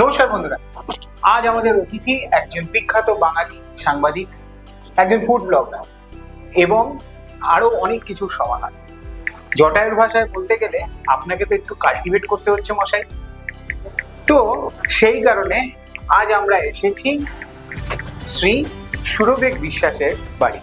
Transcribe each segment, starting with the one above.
নমস্কার বন্ধুরা, আজ আমাদের অতিথি একজন বিখ্যাত বাঙালি সাংবাদিক, একজন ফুড ব্লগার এবং আরো অনেক কিছু সমাহার। জটায়ুর ভাষায় বলতে গেলে আপনাকে তো একটু কাল্টিভেট করতে হচ্ছে মশাই। তো সেই কারণে আজ আমরা এসেছি শ্রী সুরবেগ বিশ্বাসের বাড়ি।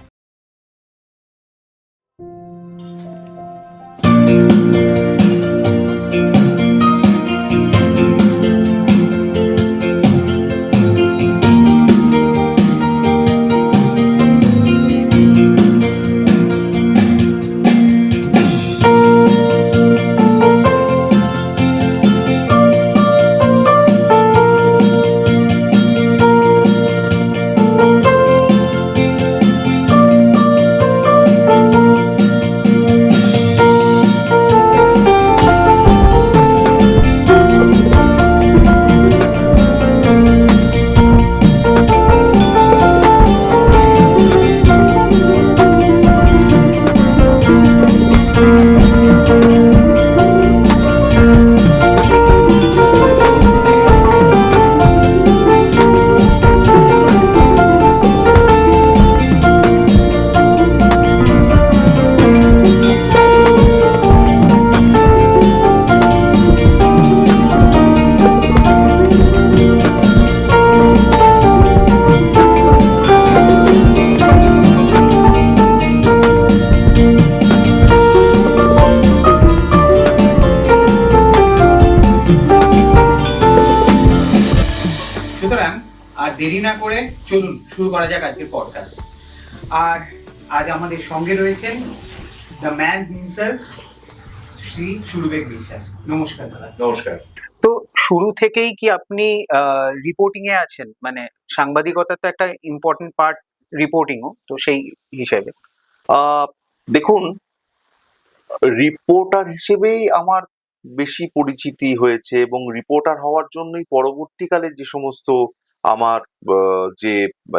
সুতরাং আর দেরি না করে চলুন শুরু করা যাক আজকের পডকাস্ট। আর আজ আমাদের সঙ্গে রয়েছেন দ্য ম্যান হিমসেলফ, শ্রী সুরবেগ বিশ্বাস। নমস্কার দাদা। নমস্কার। তো শুরু থেকেই কি আপনি রিপোর্টিং এ আছেন? মানে সাংবাদিকতা তো একটা ইম্পর্টেন্ট পার্ট রিপোর্টিংও, তো সেই হিসেবে দেখুন, রিপোর্টার হিসেবেই আমার বেশি পরিচিতি হয়েছে এবং রিপোর্টার হওয়ার জন্যই পরবর্তীকালে যে সমস্ত আমার যে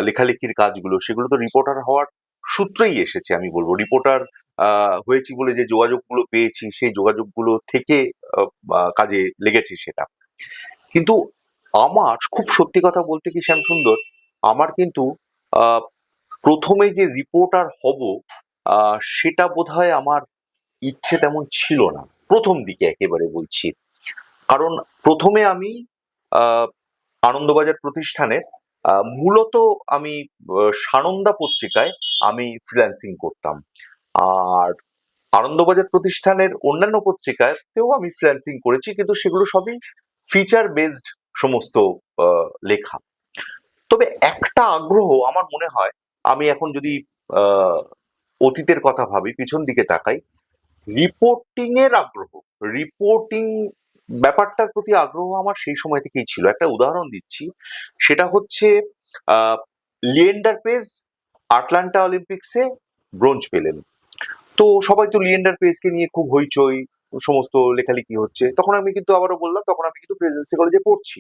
লেখালেখির কাজগুলো, সেগুলো তো রিপোর্টার হওয়ার সূত্রেই এসেছে। আমি বলবো রিপোর্টার হয়েছি বলে যে যোগাযোগগুলো পেয়েছি, সেই যোগাযোগগুলো থেকে কাজে লেগেছে সেটা। কিন্তু আমার খুব সত্যি কথা বলতে কি শ্যামসুন্দর, আমার কিন্তু প্রথমে যে রিপোর্টার হব সেটা বোধহয় আমার ইচ্ছে তেমন ছিল না প্রথম দিকে, একেবারে বলছি। কারণ প্রথমে আমি আনন্দবাজার প্রতিষ্ঠানের মূলত আমি সানন্দা পত্রিকায় আমি ফ্রিল্যান্সিং করতাম। আর আনন্দবাজার প্রতিষ্ঠানের অন্যান্য পত্রিকাতেও আমি ফ্রিল্যান্সিং করেছি, কিন্তু সেগুলো সবই ফিচার বেসড সমস্ত লেখা। তবে একটা আগ্রহ আমার মনে হয়, আমি এখন যদি অতীতের কথা ভাবি, পিছন দিকে তাকাই, রিপোর্টিং এর আগ্রহ, রিপোর্টিং ব্যাপারটার প্রতি আগ্রহ আমার সেই সময় থেকেই ছিল। একটা উদাহরণ দিচ্ছি, সেটা হচ্ছে লিয়েন্ডার পেজ আটলান্টা অলিম্পিক্সে ব্রোঞ্জ পেলেন। তো সবাই তো লিয়েন্ডার পেজকে নিয়ে খুব হইচই, সমস্ত লেখালেখি হচ্ছে। তখন আমি কিন্তু আবারও বললাম, তখন আমি কিন্তু প্রেসিডেন্সি কলেজে পড়ছি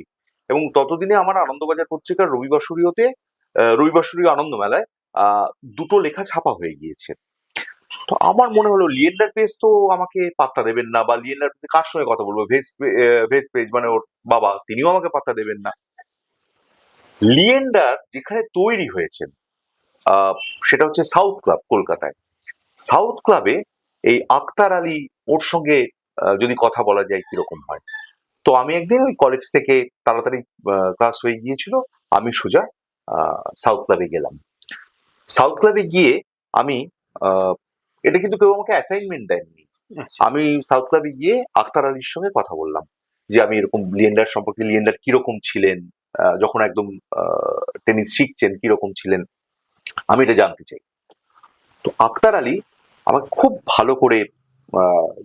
এবং ততদিনে আমার আনন্দবাজার পত্রিকার রবিবাসরীয় আনন্দ মেলায় দুটো লেখা ছাপা হয়ে গিয়েছে। তো আমার মনে হলো লিয়েন্ডার পেজ তো আমাকে পাত্তা দেবেন না, বা লিয়েন্ডার পেজ কার সঙ্গে কথা বলবো, ভেজ পেজ মানে ওর বাবা, তিনিও আমাকে পাত্তা দেবেন না। লিয়েন্ডার যেখানে তৈরি হয়েছেন সেটা হচ্ছে সাউথ ক্লাব, কলকাতায়। সাউথ ক্লাবে এই আক্তার আলী, ওর সঙ্গে যদি কথা বলা যায় কিরকম হয়। তো আমি একদিন ওই কলেজ থেকে তাড়াতাড়ি ক্লাস হয়ে গিয়েছিল, আমি সোজা সাউথ ক্লাবে গেলাম। সাউথ ক্লাবে গিয়ে আমি এটা কিন্তু কেউ আমাকে অ্যাসাইনমেন্ট দেয়নি। আমি সাউথ ক্লাবে গিয়ে আক্তার আলীর সঙ্গে কথা বললাম যে আমি এরকম লিয়েন্ডার সম্পর্কে, লিয়েন্ডার কিরকম ছিলেন, যখন একদম টেনিস শিখছেন কিরকম ছিলেন, আমি এটা জানতে চাই। তো আক্তার আলী আমাকে খুব ভালো করে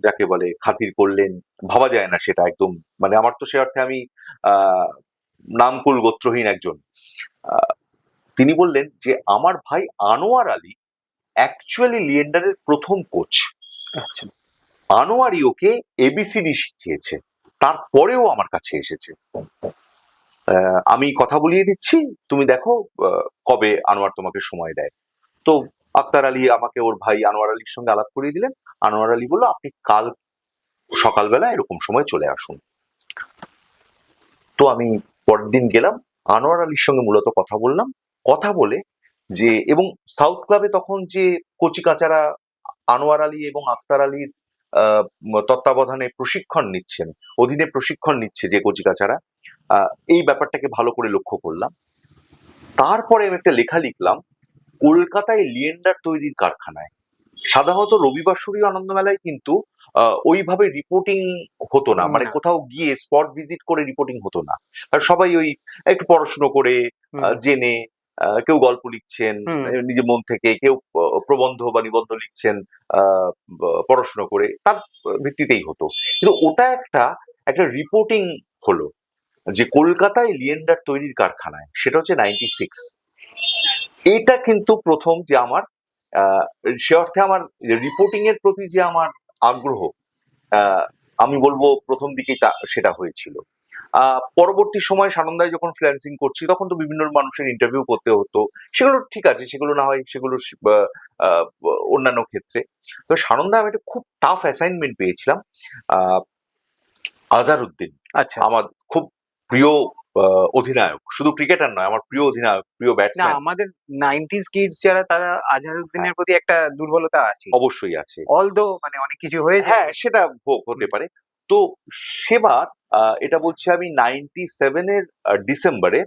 যাকে বলে খাতির করলেন, ভাবা যায় না সেটা একদম, মানে আমার তো সে অর্থে আমি নামকুল গোত্রহীন একজন। তিনি বললেন যে আমার ভাই আনোয়ার আলী অ্যাকচুয়ালি লিয়েন্ডারের প্রথম কোচ। আচ্ছা। আনোয়ারই ওকে এবিসিডি শিখিয়েছে, তারপরেও আমার কাছে এসেছে। আমি কথা বলিয়ে দিচ্ছি, তুমি দেখো কবে আনোয়ার তোমাকে সময় দেয়। তো আক্তার আলী আমাকে ওর ভাই আনোয়ার আলীর সঙ্গে আলাপ করিয়ে দিলেন। আনোয়ার আলী বলল, আপনি কাল সকালবেলা এরকম সময় চলে আসুন। তো আমি পরের দিন গেলাম, আনোয়ার আলীর সঙ্গে মূলত কথা বললাম। কথা বলে যে, এবং সাউথ ক্লাবে তখন যে কচিকাঁচারা আনোয়ার আলী এবং আক্তার আলীর তত্ত্বাবধানে প্রশিক্ষণ নিচ্ছেন, অধীনে প্রশিক্ষণ নিচ্ছে যে কচিকাঁচারা, এই ব্যাপারটাকে ভালো করে লক্ষ্য করলাম। তারপরে আমি একটা লেখা লিখলাম কলকাতায় লিয়েন্ডার তৈরির কারখানায়। সাধারণত রবিবার শরীর আনন্দ মেলায় কিন্তু ওইভাবে রিপোর্টিং হতো না, মানে না। কোথাও গিয়ে স্পট ভিজিট করে রিপোর্টিং হতো না। আর সবাই ওই একটু পড়াশুনো করে জেনে, কেউ গল্প লিখছেন নিজের মন থেকে, কেউ প্রবন্ধ বা নিবন্ধ লিখছেন পড়াশুনো করে, তার ভিত্তিতেই হতো। কিন্তু ওটা একটা একটা রিপোর্টিং হলো যে কলকাতায় লিয়েন্ডার তৈরির কারখানায়, সেটা হচ্ছে 96। এটা কিন্তু প্রথম যে আমার সে অর্থে আমার রিপোর্টিং এর প্রতি যে আমার আগ্রহ, আমি বলবো প্রথম দিকেই সেটা হয়েছিল। পরবর্তী সময় সানন্দায় যখন ফ্রিল্যান্সিং করছি তখন তো বিভিন্ন মানুষের ইন্টারভিউ করতে হতো, সেগুলো ঠিক আছে, সেগুলো না হয় সেগুলো অন্যান্য ক্ষেত্রে। তো সানন্দায় আমি একটা খুব টাফ অ্যাসাইনমেন্ট পেয়েছিলাম। আজহারউদ্দিন, আচ্ছা, আমার খুব প্রিয় অধিনায়ক, শুধু ক্রিকেটার নয়, আমার প্রিয় অধিনায়ক, প্রিয় না ব্যাটসম্যান। আমাদের 90s কিডস যারা, তারা আজহারউদ্দিনের প্রতি একটা দুর্বলতা আছে, অবশ্যই আছে। অলদো মানে অনেক কিছু হয়েছে। হ্যাঁ, সেটা হতে পারে। তো সেবার এটা বলছি আমি 97 এর ডিসেম্বরে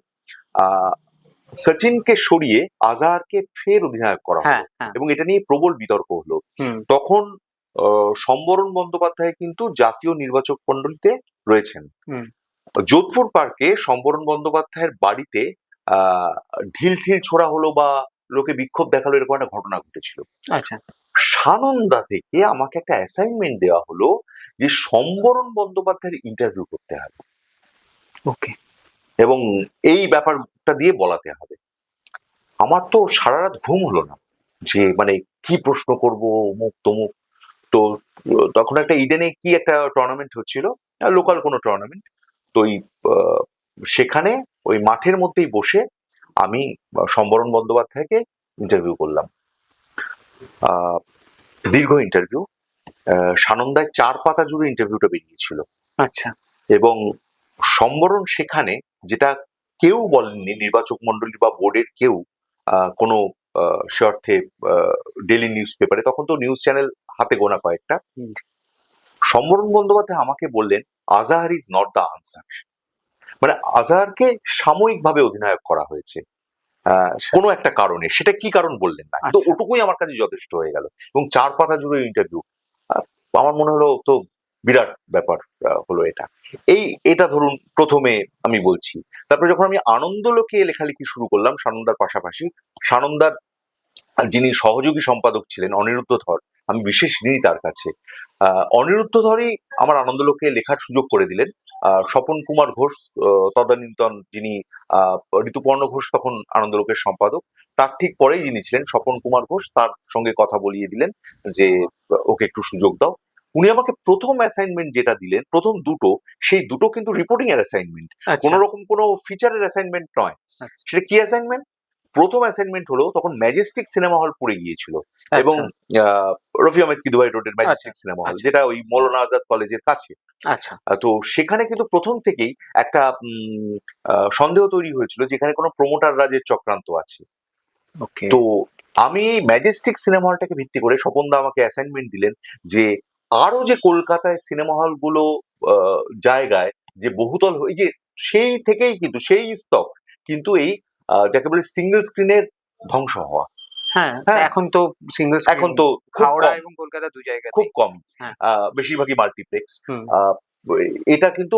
সচিনকে সরিয়ে আজহারকে ফের অধিনায়ক করা হ্যাঁ, হলো, হ্যাঁ। এবং এটা নিয়ে প্রবল বিতর্ক হলো। তখন সম্বরণ বন্দ্যোপাধ্যায় কিন্তু জাতীয় নির্বাচক মণ্ডলীতে রয়েছেন। যোধপুর পার্কে সম্বরণ বন্দ্যোপাধ্যায়ের বাড়িতে ঢিল ছোড়া হলো বা লোকে বিক্ষোভ দেখালো, এরকম একটা ঘটনা ঘটেছিল। আচ্ছা, সানন্দা থেকে আমাকে একটা অ্যাসাইনমেন্ট দেওয়া হলো যে সম্বরণ বন্দ্যোপাধ্যায়ের ইন্টারভিউ করতে হবে, ওকে, এবং এই ব্যাপারটা দিয়ে বলাতে হবে। আমার তো সারা রাত ঘুম হলো না, যে মানে কি প্রশ্ন করব, অমুক তমুক। তো তখন একটা ইডেনে কি একটা টুর্নামেন্ট হচ্ছিল, লোকাল কোনো টুর্নামেন্ট। তো সেখানে ওই মাঠের মধ্যেই বসে আমি সম্বরণ বন্দ্যোপাধ্যায়কে ইন্টারভিউ করলাম। দীর্ঘ ইন্টারভিউ, সানন্দায় 4 পাতা জুড়ে ইন্টারভিউটা বেরিয়েছিল। আচ্ছা, এবং সম্বরণ সেখানে, যেটা কেউ বলেননি, নির্বাচক মন্ডলী বা বোর্ডের কেউ কোনো সে অর্থে ডেইলি নিউজ পেপারে, তখন তো নিউজ চ্যানেল হাতে গোনা কয়েকটা, সম্বরণ বন্দ্যোপাধ্যায় আমাকে বললেন আজহার ইজ নট দ্য আনসার। মানে আজহারকে সাময়িকভাবে অধিনায়ক করা হয়েছে কোনো একটা কারণে, সেটা কি কারণ বললেন না, তো ওটুকুই আমার কাছে যথেষ্ট হয়ে গেল। এবং 4 পাতা জুড়ে ইন্টারভিউ, আমার মনে হলো তো বিরাট ব্যাপার হলো এটা। এটা ধরুন প্রথমে আমি বলছি। তারপরে যখন আমি আনন্দলোকে লেখালেখি শুরু করলাম সানন্দার পাশাপাশি, সানন্দার যিনি সহযোগী সম্পাদক ছিলেন অনিরুদ্ধ ধর, আমি বিশেষ ঋণী তার কাছে। অনিরুদ্ধ ধরই আমার আনন্দলোকে লেখার সুযোগ করে দিলেন। স্বপন কুমার ঘোষ তদানীন্তন, যিনি ঋতুপর্ণ ঘোষ তখন আনন্দলোকের সম্পাদক, তার ঠিক পরেই যিনি ছিলেন স্বপন কুমার ঘোষ, তার সঙ্গে কথা বলিয়ে দিলেন যে ওকে একটু সুযোগ দাও। উনি আমাকে প্রথম অ্যাসাইনমেন্ট যেটা দিলেন, প্রথম দুটো, সেই দুটো কিন্তু রিপোর্টিং এর অ্যাসাইনমেন্ট, কোন রকম কোনো ফিচারের অ্যাসাইনমেন্ট নয়। সেটা কি অ্যাসাইনমেন্ট? প্রথম অ্যাসাইনমেন্ট হলো, তখন ম্যাজেস্টিক সিনেমা হল পুড়ে গিয়েছিল, এবং রফি আহমেদ কিদুয়াই রোডের ম্যাজেস্টিক সিনেমা হল, যেটা ওই মৌলানা আজাদ কলেজের কাছে। আচ্ছা, তো সেখানে কিন্তু প্রথম থেকেই একটা সন্দেহ তৈরি হয়েছিল যেখানে কোনো প্রমোটার রাজের চক্রান্ত আছে। তো আমি ম্যাজেস্টিক সিনেমা হলটাকে ভিত্তি করে স্বপনদা আমাকে অ্যাসাইনমেন্ট দিলেন যে আরো যে কলকাতায় সিনেমা হলগুলো জায়গায় যে বহুতল, এই যে সেই থেকেই কিন্তু সেই স্তক কিন্তু এই যাকে বলে সিঙ্গেল স্ক্রিনের ধ্বংস হওয়া। হ্যাঁ, এখন তো সিঙ্গেল এখন তো হাওড়া এবং কলকাতা দু জায়গায় খুব কম, বেশিরভাগই মাল্টিপ্লেক্স। এটা কিন্তু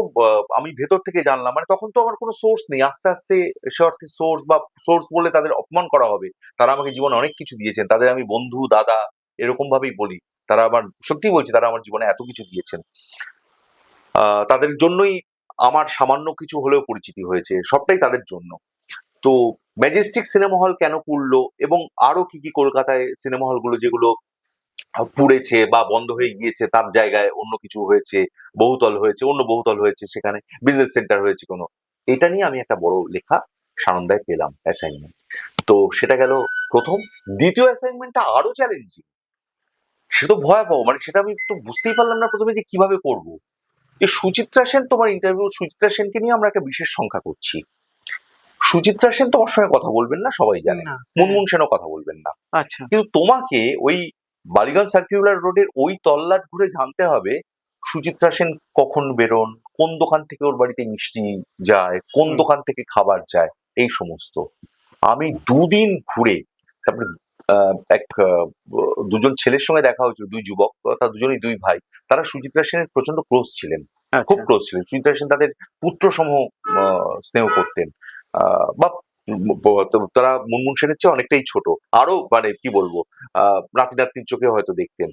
আমি ভেতর থেকে জানলাম, মানে তখন তো আমার কোনো সোর্স নেই, আস্তে আস্তে সে অর্থে সোর্স বা সোর্স বলে তাদের অপমান করা হবে। তারা আমাকে জীবনে অনেক কিছু দিয়েছেন, তাদের আমি বন্ধু দাদা এরকম ভাবেই বলি। তারা আমার, সত্যি বলছি, তারা আমার জীবনে এত কিছু দিয়েছেন, তাদের জন্যই আমার সামান্য কিছু হলেও পরিচিতি হয়েছে, সবটাই তাদের জন্য। তো ম্যাজেস্টিক সিনেমা হল কেন পুড়লো, এবং আরো কি কি কলকাতায় সিনেমা হলগুলো যেগুলো পুড়েছে বা বন্ধ হয়ে গিয়েছে, তার জায়গায় অন্য কিছু হয়েছে, বহুতল হয়েছে, অন্য বহুতল হয়েছে, সেখানে বিজনেস সেন্টার হয়েছে কোনো, এটা নিয়ে আমি একটা বড় লেখা সানন্দায় পেলাম অ্যাসাইনমেন্ট। তো সেটা গেল প্রথম। দ্বিতীয় অ্যাসাইনমেন্টটা আরো চ্যালেঞ্জিং, সে তো ভয়াবহ, মানে সেটা আমি তো বুঝতেই পারলাম না প্রথমে যে কিভাবে করব। যে সুচিত্রা সেন, তোমার ইন্টারভিউ সুচিত্রা সেনকে নিয়ে আমরা একটা বিশেষ সংখ্যা করছি। সুচিত্রা সেন তোমার সঙ্গে কথা বলবেন না, সবাই জানে। না। মুনমুন সেনও কথা বলবেন না। আচ্ছা। কিন্তু তোমাকে ওই বালিগঞ্জ সার্কুলার রোডের ওই তল্লাট ঘুরে জানতে হবে সুচিত্রা সেন কখন বেরোন, কোন দোকান থেকে ওর বাড়িতে মিষ্টি যায়, কোন হুম। দোকান থেকে খাবার যায়, এই সমস্ত। আমি দুদিন ঘুরে তারপরে দুজন ছেলের সঙ্গে দেখা হয়েছিল, দুই যুবক, তারা দুজনেই দুই ভাই। তারা সুচিত্রা সেনের প্রচন্ড ক্লোজ ছিলেন, খুব আচ্ছা। ক্লোজ ছিলেন। সুচিত্রা সেন তাদের পুত্র সমহ স্নেহ করতেন। বা তারা মুনমুন সেনের চেয়ে অনেকটাই ছোট, আরো মানে কি বলবো, নাতি নাতনির চোখে হয়তো দেখতেন।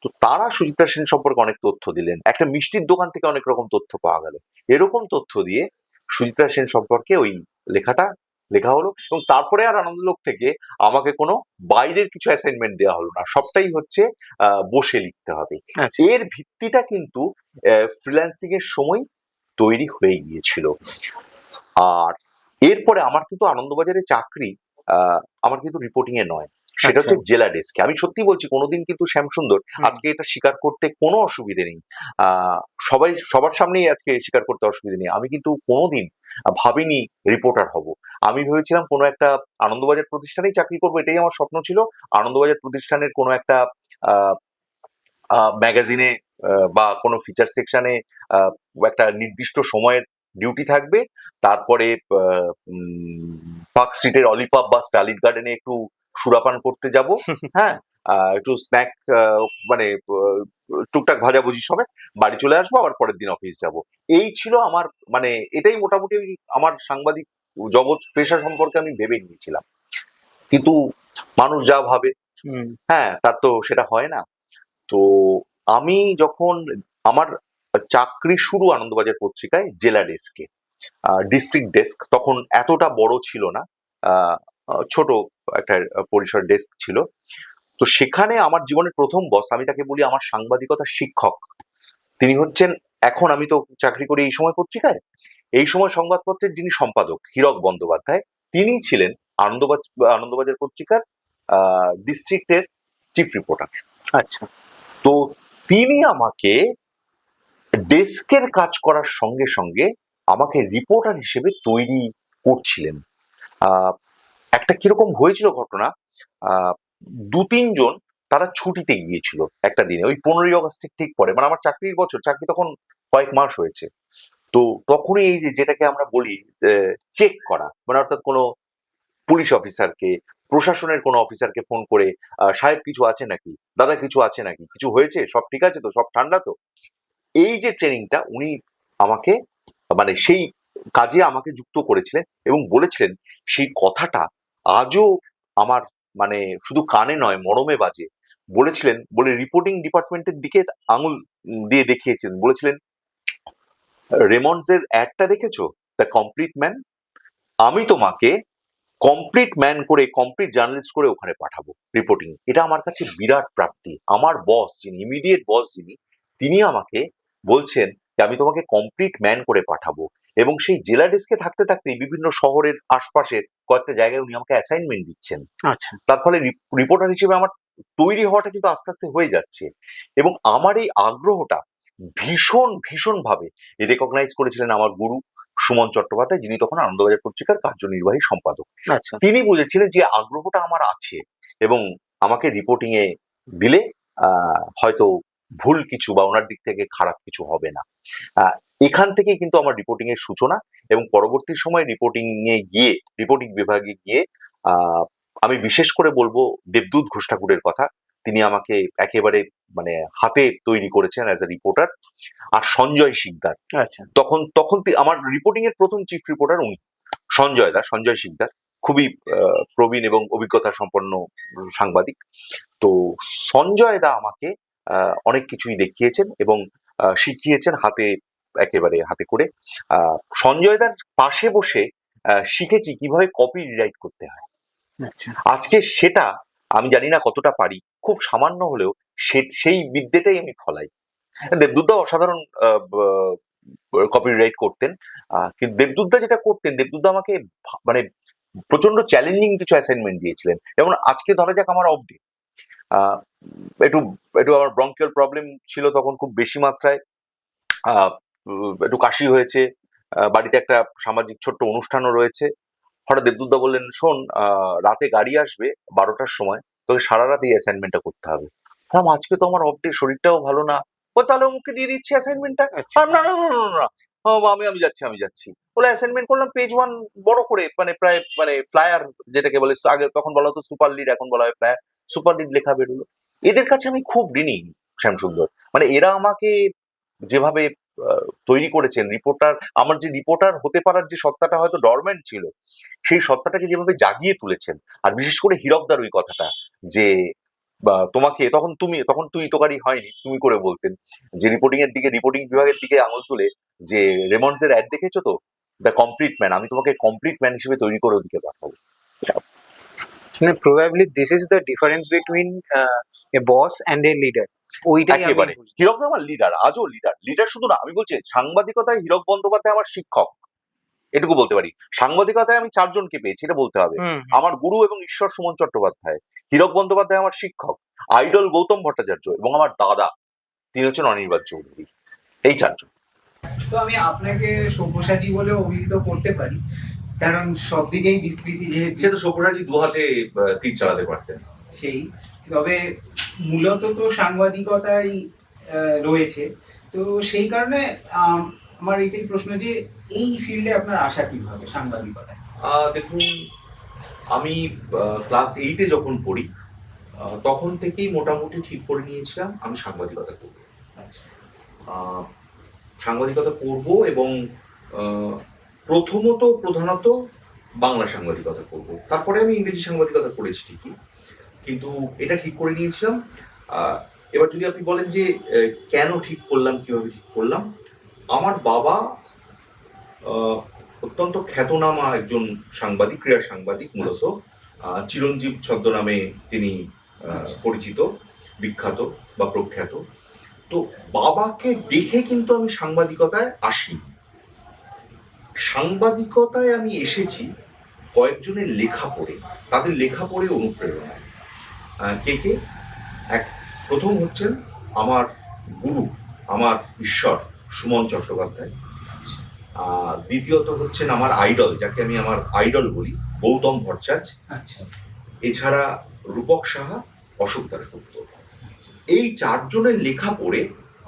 তো তারা সুচিত্রা সেন সম্পর্কে অনেক তথ্য দিলেন। একটা মিষ্টির দোকান থেকে অনেক রকম তথ্য পাওয়া গেল। এরকম তথ্য দিয়ে সুচিত্রা সেন সম্পর্কে ওই লেখাটা লেখা হলো, এবং তারপরে আর আনন্দলোক থেকে আমাকে কোনো বাইরের কিছু অ্যাসাইনমেন্ট দেওয়া হলো না, সবটাই হচ্ছে বসে লিখতে হবে। আচ্ছা। এর ভিত্তিটা কিন্তু ফ্রিল্যান্সিং এর সময় তৈরি হয়ে গিয়েছিল। আর এরপরে আমার কিন্তু আনন্দবাজারে চাকরি, আমার কিন্তু রিপোর্টিং এ নয়, সেটা আচ্ছা। হচ্ছে জেলা ডেস্কে। আমি সত্যি বলছি, কোনোদিন কিন্তু শ্যামসুন্দর হুম। আজকে এটা স্বীকার করতে কোনো অসুবিধে নেই। সবাই সবার সামনেই আজকে স্বীকার করতে অসুবিধে নেই। আমি কিন্তু কোনোদিন ভাবিনি রিপোর্টার হব। আমি ভেবেছিলাম কোনো একটা আনন্দবাজার প্রতিষ্ঠানেই চাকরি করবো, এটাই আমার স্বপ্ন ছিল। আনন্দবাজার প্রতিষ্ঠানের কোনো একটা আহ ম্যাগাজিনে বা কোনো ফিচার সেকশনে একটা নির্দিষ্ট সময়ের ডিউটি থাকবে। তারপরে পার্ক স্ট্রিটের অলিপাব বা স্টালিট গার্ডেনে একটু সুরাপান করতে যাব, হ্যাঁ, একটু স্ন্যাক, মানে টুকটাক ভাজাভুজি সবে বাড়ি চলে আসবো, আবার পরের দিন অফিস যাব। এই ছিল আমার, মানে এটাই মোটামুটি আমার সাংবাদিক জগৎ পেশা সম্পর্কে আমি ভেবে নিয়েছিলাম। কিন্তু মানুষ যা ভাবে, হুম। হ্যাঁ, তার তো সেটা হয় না। তো আমি যখন আমার চাকরি শুরু আনন্দবাজার পত্রিকায় জেলা ডেস্কে, ডিস্ট্রিক্ট ডেস্ক তখন এতটা বড় ছিল না, আহ, ছোট একটা পরিসর ডেস্ক ছিল। তো সেখানে আমার জীবনের প্রথম বস, আমি তাকে বলি আমার সাংবাদিকতার শিক্ষক। তিনি হচ্ছেন, এখন আমি তো চাকরি করি এই সময় পত্রিকায়, এই সময় সংবাদপত্রের যিনি সম্পাদক হীরক বন্দ্যোপাধ্যায়, তিনি ছিলেন আনন্দবাজার পত্রিকার ডিস্ট্রিক্টের চিফ রিপোর্টার। আচ্ছা। তো তিনি আমাকে ডেস্কের কাজ করার সঙ্গে সঙ্গে আমাকে রিপোর্টার হিসেবে তৈরি করছিলেন। আহ, একটা কিরকম হয়েছিল ঘটনা, আহ, দু তিনজন তারা ছুটিতে গিয়েছিল একটা দিনে, ওই 15ই আগস্টের ঠিক পরে, মানে আমার চাকরির বছর, চাকরি তখন কয়েক মাস হয়েছে। তো তখনই এই যে যেটাকে আমরা বলি চেক করা, মানে অর্থাৎ কোনো পুলিশ অফিসারকে, প্রশাসনের কোনো অফিসারকে ফোন করে, সাহেব কিছু আছে নাকি, দাদা কিছু আছে নাকি, কিছু হয়েছে, সব ঠিক আছে তো, সব ঠান্ডা তো, এই যে ট্রেনিংটা উনি আমাকে, মানে সেই কাজে আমাকে যুক্ত করেছিলেন এবং বলেছিলেন, সেই কথাটা আজও আমার, মানে শুধু কানে নয় মরমে বাজে। বলেছিলেন, বলে রিপোর্টিং ডিপার্টমেন্টের দিকে আঙুল দিয়ে দেখিয়েছেন, বলেছিলেন, রেমন্ডস এর অ্যাডটা দেখেছো, দ্য কমপ্লিট ম্যান, আমি তোমাকে কমপ্লিট ম্যান করে, কমপ্লিট জার্নালিস্ট করে ওখানে পাঠাবো রিপোর্টিং। এটা আমার কাছে বিরাট প্রাপ্তি। আমার বস যিনি, ইমিডিয়েট বস যিনি, তিনি আমাকে বলছেন যে আমি তোমাকে কমপ্লিট ম্যান করে পাঠাবো। এবং সেই জেলা ডেস্কে থাকতে থাকতেই বিভিন্ন শহরের আশপাশের কয়েকটা জায়গায় উনি আমাকে অ্যাসাইনমেন্ট দিচ্ছেন। আচ্ছা। তার ফলে রিপোর্টার হিসেবে আমার তৈরি হওয়াটা কিন্তু আস্তে আস্তে হয়ে যাচ্ছে। এবং আমার এই আগ্রহটা ভীষণ ভীষণ ভাবে রেকগনাইজ করেছিলেন আমার গুরু সুমন চট্টোপাধ্যায়, যিনি তখন আনন্দবাজার পত্রিকার কার্যনির্বাহী সম্পাদক। আচ্ছা। তিনি বুঝেছিলেন যে আগ্রহটা আমার আছে, এবং আমাকে রিপোর্টিং এ দিলে হয়তো ভুল কিছু বা ওনার দিক থেকে খারাপ কিছু হবে না। আহ, এখান থেকে কিন্তু আমার রিপোর্টিং এর সূচনা, এবং পরবর্তী সময় রিপোর্টিং বিভাগে গিয়ে আহ, আমি বিশেষ করে বলবো দেবদূত ঘোষ ঠাকুরের কথা। তিনি আমাকে একেবারে, মানে হাতে তৈরি করেছেন অ্যাজ এ রিপোর্টার। আর সঞ্জয় শিকদার, আচ্ছা। তখন তখন আমার রিপোর্টিং এর প্রথম চিফ রিপোর্টার উনি, সঞ্জয় শিকদার, খুবই প্রবীণ এবং অভিজ্ঞতা সম্পন্ন সাংবাদিক। তো সঞ্জয় দা আমাকে অনেক কিছুই দেখিয়েছেন এবং শিখিয়েছেন একেবারে হাতে করে। সঞ্জয় দার পাশে বসে শিখেছি কিভাবে কপি রিরাইট করতে হয়। আচ্ছা। আজকে সেটা আমি জানি না কতটা পারি, খুব সামান্য হলেও সেই বিদ্যেটাই আমি ফলাই। দেবদূত দা অসাধারণ কপিরাইট করতেন। কিন্তু দেবদূত দা যেটা করতেন, দেবদূত দা আমাকে মানে প্রচন্ড চ্যালেঞ্জিং কিছু অ্যাসাইনমেন্ট দিয়েছিলেন। যেমন আজকে ধরা যাক আমার অফ ডে, একটু একটু আমার ব্রঙ্কিয়াল প্রবলেম ছিল তখন খুব বেশি মাত্রায়। একটু কাশি হয়েছে, বাড়িতে একটা সামাজিক ছোট্ট অনুষ্ঠানও রয়েছে। হঠাৎ দেবদূতদা বললেন, শোন, রাতে গাড়ি আসবে 12টার সময়, তোকে সারা রাত এই অ্যাসাইনমেন্টটা করতে হবে। ভাবলাম আজকে তো আমার অফ ডে, শরীরটাও ভালো না। ও তাহলে অমুককে দিয়ে দিচ্ছি অ্যাসাইনমেন্টটা। আচ্ছা। না না না না না না। আমি যাচ্ছি, আমি যাচ্ছি বলে অ্যাসাইনমেন্ট করলাম। পেজ ওয়ান বড় করে, মানে প্রায় মানে ফ্লায়ার, যেটাকে বলে আগে তখন বলা হতো সুপার লিড, এখন বলা হয় ফ্লায়ার, সুপার লিড লেখা বেরোলো। এদের কাছে আমি খুব ঋণী শ্যামসুন্দর। মানে এরা আমাকে যেভাবে তৈরি করেছেন রিপোর্টার, আমার যে রিপোর্টার হতে পারার যে সত্তাটা হয়তো ডরমেন্ট ছিল, সেই সত্তাটাকে যেভাবে জাগিয়ে তুলেছেন। আর বিশেষ করে হীরকদার ওই কথাটা যে তোমাকে তখন তুই তোকারি হয়নি, তুমি করে বলতেন যে রিপোর্টিং বিভাগের দিকে আঙুল তুলে, যে রেমন্ডস এর অ্যাড দেখেছো তো, দ্য কমপ্লিট ম্যান, আমি তোমাকে কমপ্লিট ম্যান হিসেবে তৈরি করে ওদিকে পাঠাবো। মানে probably this is the difference between A boss and a leader. ওইটাই আমি একেবারে বুঝি। হীরক আমার লিডার, আজও লিডার। লিডার শুধু না, আমি বলছি সাংবাদিকতায় হীরক বন্দ্যোপাধ্যায় আমার শিক্ষক, এটুকু বলতে পারি। সাংবাদিকতায় আমি 4 জনকে পেয়েছি, এটা বলতে হবে। হুম। আমার গুরু এবং ঈশ্বর সুমন চট্টোপাধ্যায়, হীরক বন্দ্যোপাধ্যায় আমার শিক্ষক, আইডল গৌতম ভট্টাচার্য, এবং আমার দাদা, তিনি হচ্ছেন অনির্বাণ চৌধুরী। এই 4 জন। তো আমি আপনাকে সব্যসাচী বলে অভিহিত করতে পারি, কারণ সব দিকেই বিস্তৃতি যেহেতু। সে তো সব্যসাচী দু হাতে তীর চালাতে পারতেন। সেই, তবে মূলত তো সাংবাদিকতাই রয়েছে। তো সেই কারণে আমার এটাই প্রশ্ন যে এই ফিল্ডে আপনার আশা কিভাবে সাংবাদিকতায়? দেখুন, আমি ক্লাস 8-এ যখন পড়ি, তখন থেকেই মোটামুটি ঠিক করে নিয়েছিলাম আমি সাংবাদিকতা করব। সাংবাদিকতা করব এবং প্রধানত বাংলা সাংবাদিকতা করব। তারপরে আমি ইংরেজি সাংবাদিকতা করেছি ঠিকই, কিন্তু এটা ঠিক করে নিয়েছিলাম। এবার যদি আপনি বলেন যে কেন ঠিক করলাম, কিভাবে ঠিক করলাম, আমার বাবা অত্যন্ত খ্যাতনামা একজন সাংবাদিক, ক্রীড়া সাংবাদিক, মূলত চিরঞ্জীব ছদ্মনামে তিনি পরিচিত, বিখ্যাত বা প্রখ্যাত। তো বাবাকে দেখে কিন্তু আমি সাংবাদিকতায় আসিনি। সাংবাদিকতায় আমি এসেছি কয়েকজনের লেখা পড়ে, তাদের লেখা পড়ে অনুপ্রেরণায়। কে প্রথম হচ্ছেন আমার গুরু, আমার ঈশ্বর সুমন চট্টোপাধ্যায়। দ্বিতীয়ত হচ্ছেন আমার আইডল, যাকে আমি আমার আইডল বলি, গৌতম ভট্টাচার্য। আচ্ছা। এছাড়া রূপক সাহা, অশোক দাশগুপ্ত। এই 4 জনের লেখা পড়ে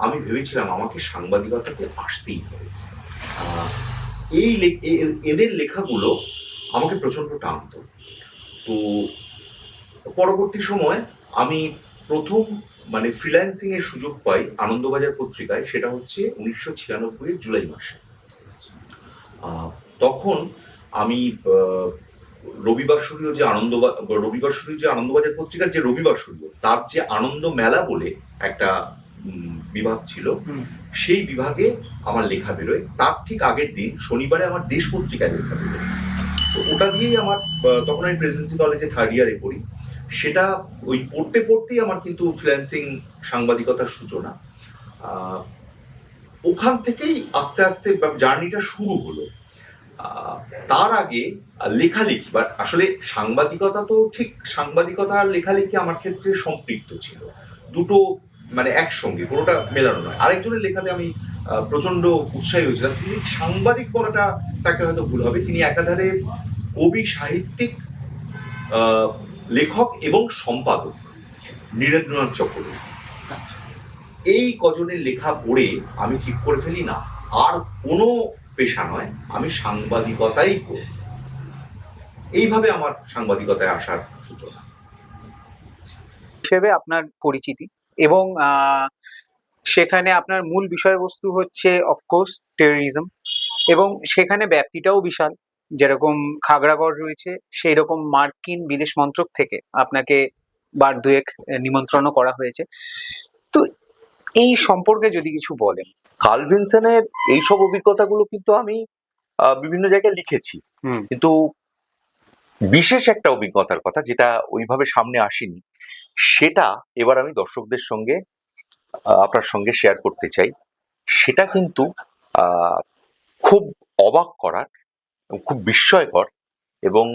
আমি ভেবেছিলাম আমাকে সাংবাদিকতাতে আসতেই হবে। এদের লেখাগুলো আমাকে প্রচন্ড টানত। তো পরবর্তী সময় আমি প্রথম মানে ফ্রিল্যান্সিং এর সুযোগ পাই আনন্দবাজার পত্রিকায়, সেটা হচ্ছে 1996 জুলাই মাসে। তখন আমি রবিবার সূর্য যে আনন্দবাজার পত্রিকার যে রবিবার সূর্য, তার যে আনন্দ মেলা বলে একটা বিভাগ ছিল, সেই বিভাগে আমার লেখা বেরোয়। তার ঠিক আগের দিন শনিবারে আমার দেশ পত্রিকায় লেখা বেরোয়। তো ওটা দিয়েই আমার, তখন আমি প্রেসিডেন্সি কলেজে 3rd ইয়ারে পড়ি, সেটা ওই পড়তেই আমার কিন্তু ফ্রিল্যান্সিং সাংবাদিকতার সূচনা। ওখান থেকেই আস্তে আস্তে জার্নিটা শুরু হলো। তার আগে লেখালেখি, বা আসলে সাংবাদিকতা তো ঠিক সাংবাদিকতা আর লেখালেখি আমার ক্ষেত্রে সম্পৃক্ত ছিল, দুটো মানে একসঙ্গে, কোনোটা মেলানো নয়। আরেকজনের লেখাতে আমি প্রচন্ড উৎসাহী হয়েছিলাম। তিনি সাংবাদিক বলাটা তাকে হয়তো ভুল হবে, তিনি একাধারে কবি, সাহিত্যিক, লেখক এবং সম্পাদক, নীরেন্দ্রনাথ চক্রবর্তী। এই কজনের লেখা পড়ে আমি ঠিক করে ফেলি, না আর কোনো পেশা নয়, আমি সাংবাদিকতাই করি। এইভাবে আমার সাংবাদিকতায় আসার সূচনা। হিসেবে আপনার পরিচিতি, এবং সেখানে আপনার মূল বিষয়বস্তু হচ্ছে অফকোর্স টেরোরিজম, এবং সেখানে ব্যাপ্তিটাও বিশাল। যেরকম খাগড়াগড় রয়েছে, সেই রকম মার্কিন বিদেশ মন্ত্রক থেকে আপনাকে বার দুয়েক নিমন্ত্রণও করা হয়েছে। তো এই সম্পর্কে যদি কিছু বলেন। কার্ল ভিনসেনের এইসব অভিজ্ঞতাগুলো কিন্তু আমি বিভিন্ন জায়গায় লিখেছি, কিন্তু বিশেষ একটা অভিজ্ঞতার কথা যেটা ওইভাবে সামনে আসেনি, সেটা এবার আমি দর্শকদের সঙ্গে, আপনার সঙ্গে শেয়ার করতে চাই। সেটা কিন্তু খুব অবাক করার, খুব বিস্ময়কর, এবং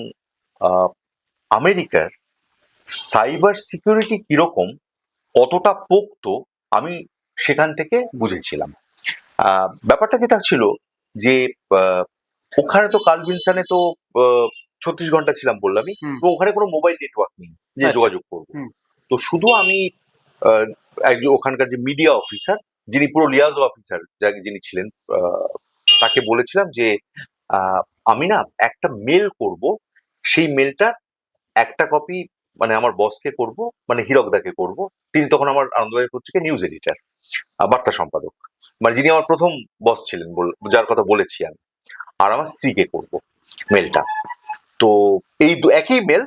আমেরিকার সাইবার সিকিউরিটি কিরকম, কতটা পোক্ত, আমি সেখান থেকে বুঝেছিলাম। ব্যাপারটা যেটা ছিল যে আহ, ওখানে তো কালভিনসানে তো 36 ঘন্টা ছিলাম বললামই, হুম। তো ওখানে কোনো মোবাইল নেটওয়ার্ক নেই যে আচ্ছা। যোগাযোগ করবো। হুম। তো শুধু আমি একজন ওখানকার যে মিডিয়া অফিসার, যিনি পুরো লিয়াজো অফিসার যিনি ছিলেন, তাকে বলেছিলাম যে আমি না একটা মেল করব, সেই মেলটা একটা কপি মানে আমার বসকে করব, মানে হীরকদাকে করব। তিনি তখন আমার আনন্দবাজার পত্রিকা নিউজ এডিটর, বার্তা সম্পাদক, মানে যিনি আমার প্রথম বস ছিলেন, যার কথা বলেছি আমি। আর আমার স্ত্রীকে করব মেলটা। তো এই একই মেল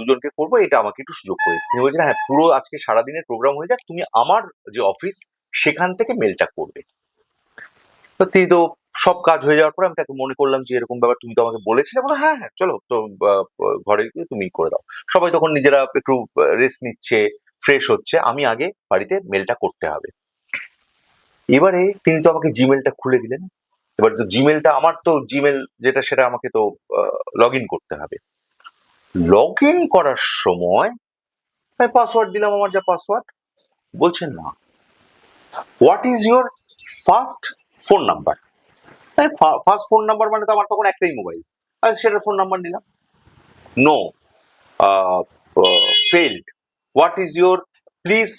দুজনকে করবো, এটা আমাকে একটু সুযোগ করে দিন। তিনি বলছেন হ্যাঁ, পুরো আজকে সারাদিনের প্রোগ্রাম হয়ে যাক, তুমি আমার যে অফিস সেখান থেকে মেলটা করবে। তো তিনি তো সব কাজ হয়ে যাওয়ার পর আমি তাকে মনে করলাম যে এরকম ব্যাপার, তুমি তো আমাকে বলেছিলে। বলো হ্যাঁ হ্যাঁ চলো তো, ঘরে গিয়ে তুমি করে দাও। সবাই তখন নিজেরা একটু রেস্ট নিচ্ছে, ফ্রেশ হচ্ছে, আমি আগে বাড়িতে মেলটা করতে হবে। এবারে তিনি তো আমাকে জিমেলটা খুলে দিলেন। এবার তো জিমেলটা, আমার তো জিমেল যেটা সেটা আমাকে তো লগ ইন করতে হবে। লগ ইন করার সময় পাসওয়ার্ড দিলাম, আমার যা পাসওয়ার্ড, বলছেন না what is your first phone number. First phone number মানে তো আমার তখন একটাই মোবাইল, আর সেটার ফোন নাম্বার নিলাম। No, failed, what is your, please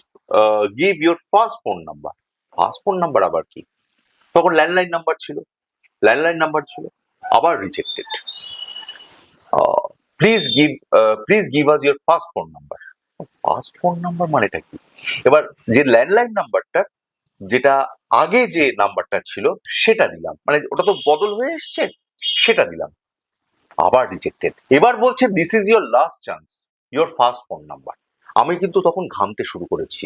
give your first phone number. First phone number আবার কি? তখন ল্যান্ডলাইন নাম্বার ছিল, আবার rejected. Please give us your first phone number. First phone number মানেটা কি? এবার যে ল্যান্ডলাইন নাম্বারটা, যেটা আগে যে নাম্বারটা ছিল সেটা দিলাম, মানে ওটা তো বদল হয়ে এসছে, সেটা দিলাম, আবার রিজেক্টেড। এবার বলছে this is your last chance, your first phone number. আমি কিন্তু তখন ঘামতে শুরু করেছি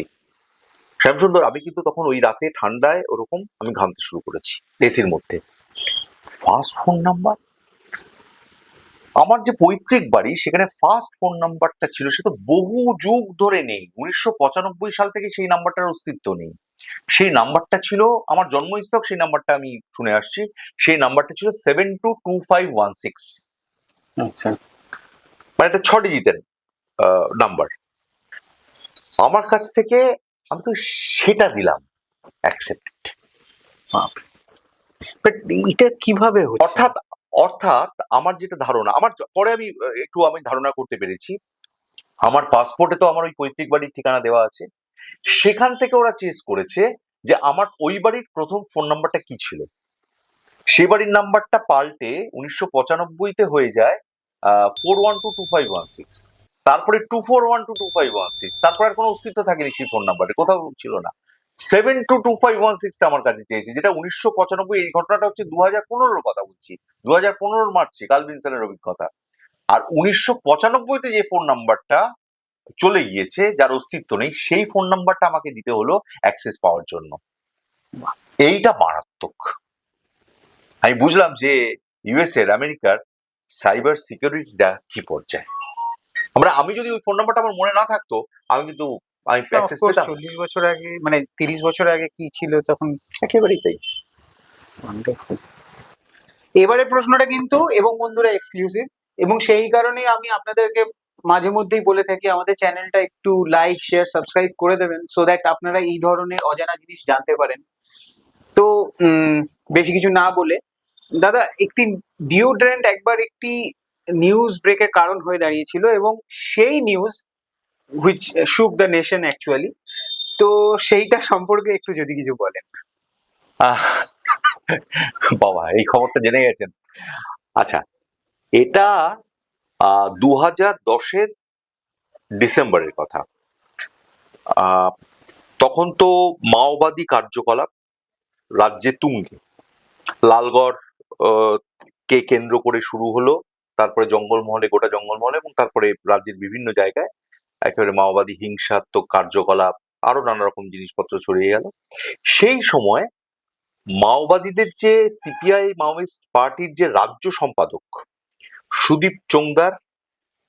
শ্যামসুন্দর, আমি কিন্তু তখন ওই রাতে ঠান্ডায় ওরকম আমি ঘামতে শুরু করেছি এসির মধ্যে। ফার্স্ট ফোন নাম্বার, আমার যে পৈতৃক বাড়ি সেখানে ফার্স্ট ফোন নাম্বারটা ছিল, সে তো বহু যুগ ধরে নেই, 1995 সাল থেকে সেই নাম্বারটার অস্তিত্ব নেই। সেই নাম্বারটা ছিল আমার জন্মস্থক, সেই নাম্বারটা আমি শুনে আসছি, সেই নাম্বারটা ছিল 722516। আচ্ছা। মানে একটা 6 ডিজিটের নাম্বার। আমার কাছ থেকে আমি তো সেটা দিলাম, অ্যাকসেপ্টেড। বাট এটা কিভাবে হচ্ছে? অর্থাৎ অর্থাৎ আমার যেটা ধারণা, আমার পরে আমি ধারণা করতে পেরেছি, আমার পাসপোর্টে তো আমার ওই পৈতৃক বাড়ির ঠিকানা দেওয়া আছে। সেখান থেকে ওরা চেস করেছে যে আমার ওই বাড়ির প্রথম ফোন নাম্বারটা কি ছিল। সে বাড়ির নাম্বারটা পাল্টে 1995-তে হয়ে যায় 412251 তারপরে 24122516, তারপর আর কোনো অস্তিত্ব থাকেনি সেই ফোন নাম্বারে, কোথাও ছিল না। 722516টা আমার কাছে চেয়েছে, যেটা 1995। এই ঘটনাটা হচ্ছে 2015-র কথা বলছি, 2015-র মার্চে কালভিনসনের অভিজ্ঞতা। আর 1995-তে যে ফোন নাম্বারটা চলে গিয়েছে, যার অস্তিত্ব নেই, সেই ফোন নাম্বারটা আমাকে দিতে হলো অ্যাক্সেস পাওয়ার জন্য। এইটা মারাত্মক। আমি বুঝলাম যে আমেরিকার সাইবার সিকিউরিটিটা কি পর্যায়ে। আমি যদি ওই ফোন নাম্বারটা আমার মনে না থাকতো, আমি কিন্তু অ্যাক্সেস পেতাম। 40 বছর আগে, মানে 30 বছর আগে কি ছিল তখন? একেবারেই তাই। এবারে প্রশ্নটা কিন্তু এবং বন্ধুরা এক্সক্লুসিভ, এবং সেই কারণেই আমি আপনাদেরকে মাঝে মধ্যেই বলে থাকি আমাদের চ্যানেলটা একটু লাইক, শেয়ার, সাবস্ক্রাইব করে দেবেন, সো দ্যাট আপনারা এই ধরনের অজানা জিনিস জানতে পারেন। তো বেশি কিছু না বলে, দাদা, একটি ডিওড্রেন্ট একবার একটি নিউজ ব্রেকের কারণ হয়ে দাঁড়িয়েছিল, এবং সেই নিউজ হুইচ শুক দ্য নেশন অ্যাকচুয়ালি। তো সেইটা সম্পর্কে একটু যদি কিছু বলেন। আহ, বাবা, এই খবরটা জেনে গেছেন। আচ্ছা, এটা 2010-এর ডিসেম্বরের কথা। তখন তো মাওবাদী কার্যকলাপ রাজ্যে তুঙ্গে। লালগড় কে কেন্দ্র করে শুরু হলো, তারপরে জঙ্গলমহলে, গোটা জঙ্গলমহলে, এবং তারপরে রাজ্যের বিভিন্ন জায়গায় একেবারে মাওবাদী হিংসাত্মক কার্যকলাপ, আরো নানা রকম জিনিসপত্র ছড়িয়ে গেল। সেই সময় মাওবাদীদের যে সিপিআই মাওয়িস্ট পার্টির যে রাজ্য সম্পাদক সুদীপ চোংদার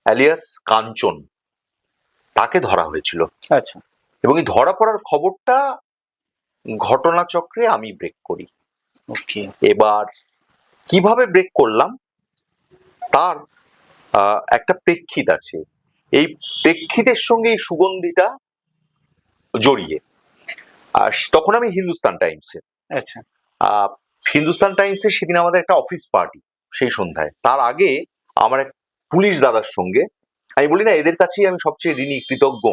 অ্যালিয়াস কাঞ্চন, তাকে ধরা হয়েছিল। আচ্ছা। এবং এই ধরা পড়ার খবরটা ঘটনাচক্রে আমি ব্রেক করি। ওকে। এবার কিভাবে ব্রেক করলাম তার একটা প্রেক্ষিত আছে। এই প্রেক্ষিতের সঙ্গে এই সুগন্ধিটা জড়িয়ে। আর তখন আমি হিন্দুস্তান টাইমসে, আচ্ছা। আহ, হিন্দুস্তান টাইমসে সেদিন আমাদের একটা অফিস পার্টি, সেই সন্ধ্যায়। তার আগে আমার এক পুলিশ দাদার সঙ্গে, আমি বলি না এদের কাছেই আমি সবচেয়ে ঋণী, কৃতজ্ঞ,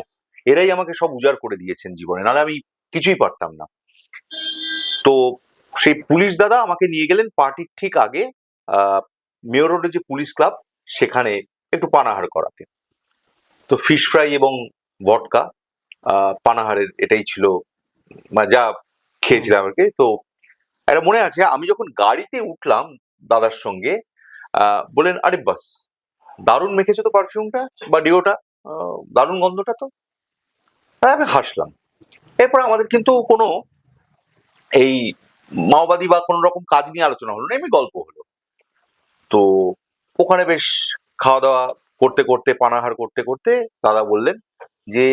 এরাই আমাকে সব উজাড় করে দিয়েছেন জীবনে, নাহলে আমি কিছুই পারতাম না। তো সেই পুলিশ দাদা আমাকে নিয়ে গেলেন পার্টির ঠিক আগে মেয়র রোডের যে পুলিশ ক্লাব, সেখানে একটু পানাহার করাতে। তো ফিশ ফ্রাই এবং ভডকা, পানাহারের এটাই ছিল, মানে যা খেয়েছিলাম আর কি। তো একটা মনে আছে, আমি যখন গাড়িতে উঠলাম দাদার সঙ্গে, বললেন, আরে বাস, দারুণ মেখেছো তো পারফিউমটা বা ডিওটা, দারুণ গন্ধটা তো। আমি হাসলাম। এরপর আমাদের কিন্তু কোনো এই মাওবাদী বা কোনো রকম কাজ নিয়ে আলোচনা হলো না, এমনি গল্প হলো। তো ওখানে বেশ খাওয়া দাওয়া করতে করতে, পানাহার করতে করতে দাদা বললেন যে,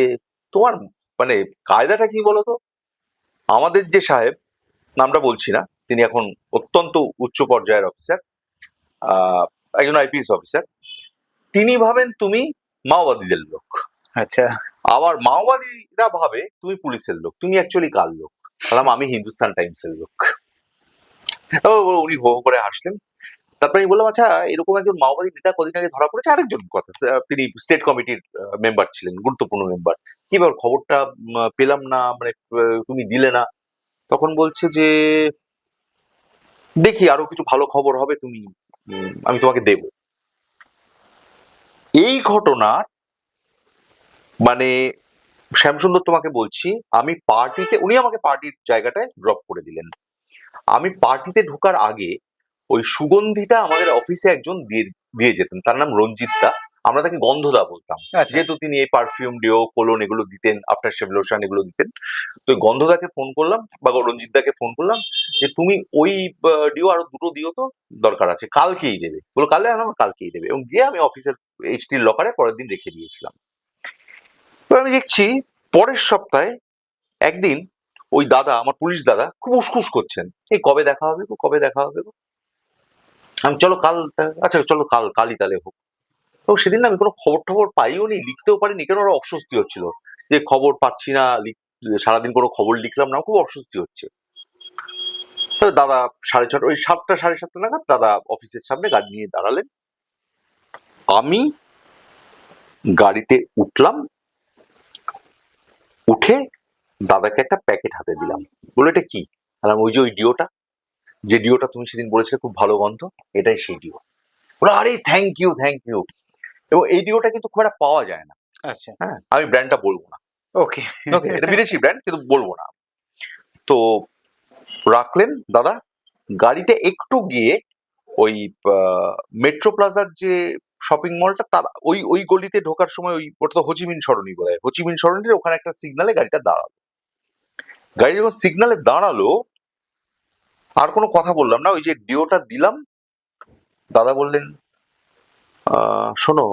তোমার মানে কায়দাটা কি বলতো? আমাদের যে সাহেব, নামটা বলছি না, তিনি এখন অত্যন্ত উচ্চ পর্যায়ের অফিসার, আহ একজন আইপিএস অফিসার। তিনি ভাবেন তুমি মাওবাদীদের লোক, আচ্ছা। আবার মাওবাদীরা ভাবে তুমি পুলিশের লোক। তুমি অ্যাকচুয়ালি কার লোক? বললাম, আমি হিন্দুস্তান টাইমসের লোক। উনি হো হো করে হাসলেন। তারপরে আমি বললাম, আচ্ছা, এরকম একজন মাওবাদী নেতা কদিন আগে ধরা পড়েছে, আরেকজন কথা, তিনি স্টেট কমিটির মেম্বার ছিলেন, গুরুত্বপূর্ণ মেম্বার। কি ব্যাপার, খবরটা পেলাম না, মানে তুমি দিলে না? তখন বলছে যে, দেখি আরো কিছু ভালো খবর হবে, তুমি আমি তোমাকে দেব। এই ঘটনা, মানে শ্যামসুন্দর তোমাকে বলছি, আমি পার্টিতে, উনি আমাকে পার্টির জায়গাটায় ড্রপ করে দিলেন। আমি পার্টিতে ঢোকার আগে ওই সুগন্ধিটা আমাদের অফিসে একজন দিয়ে দিয়ে যেতেন, তার নাম রঞ্জিত দা। আমরা তাকে গন্ধদা বলতাম, আচ্ছা। যেহেতু তিনি এই পারফিউম, ডিও, কোলোন এগুলো দিতেন, আফটার শেভ লোশন এগুলো দিতেন। তো ওই গন্ধদাকে ফোন করলাম, বা রঞ্জিত দাকে ফোন করলাম, যে তুমি ওই ডিও আরো দুটো দিও তো, দরকার আছে, কালকেই দেবে। বলো কালে, আমার কালকেই দেবে। এবং গিয়ে আমি অফিসের এইচটির লকারে পরের দিন রেখে দিয়েছিলাম। এবার আমি দেখছি পরের সপ্তাহে একদিন ওই দাদা, আমার পুলিশ দাদা, খুব উসখুস করছেন, এই কবে দেখা হবে গো, কবে দেখা হবে গো। আমি, চলো কাল, আচ্ছা চলো কালই তাহলে হোক। তো সেদিন না আমি কোনো খবর টবর পাইও নি, লিখতেও পারিনি, কেন ওরা অস্বস্তি হচ্ছিল যে খবর পাচ্ছি না, সারাদিন কোনো খবর লিখলাম না, খুব অস্বস্তি হচ্ছে। তো দাদা 6:30, ওই 7টা 7:30 নাগাদ দাদা অফিসের সামনে গাড়ি নিয়ে দাঁড়ালেন। আমি গাড়িতে উঠলাম, উঠে দাদাকে একটা প্যাকেট হাতে দিলাম। বলে, এটা কি? বললাম, ওই যে ওই ডিওটা, যে ডিওটা তুমি সেদিন বলেছিলে খুব ভালো গন্ধ, এটাই সেই ডিও। বলে, আরে থ্যাংক ইউ, থ্যাংক ইউ। এবং এই ডিওটা কিন্তু খুব একটা পাওয়া যায় না। আচ্ছা। হ্যাঁ, আমি ব্র্যান্ডটা বলবো না। ওকে। ওকে, এটা বিদেশি ব্র্যান্ড, কিন্তু বলবো না। তো রাখলেন দাদা। গাড়িটা একটু গিয়ে ওই মেট্রো প্লাজার যে শপিং মলটা, তার ওই ওই গলিতে ঢোকার সময়, ওই ওটা তো হোচিমিন সরণি বলে, হোচিমিন সরণির ওখানে একটা সিগনালে গাড়িটা দাঁড়ালো। গাড়ি যখন সিগনালে দাঁড়ালো, আর কোনো কথা বললাম না, ওই যে ডিওটা দিলাম। দাদা বললেন, শোনো,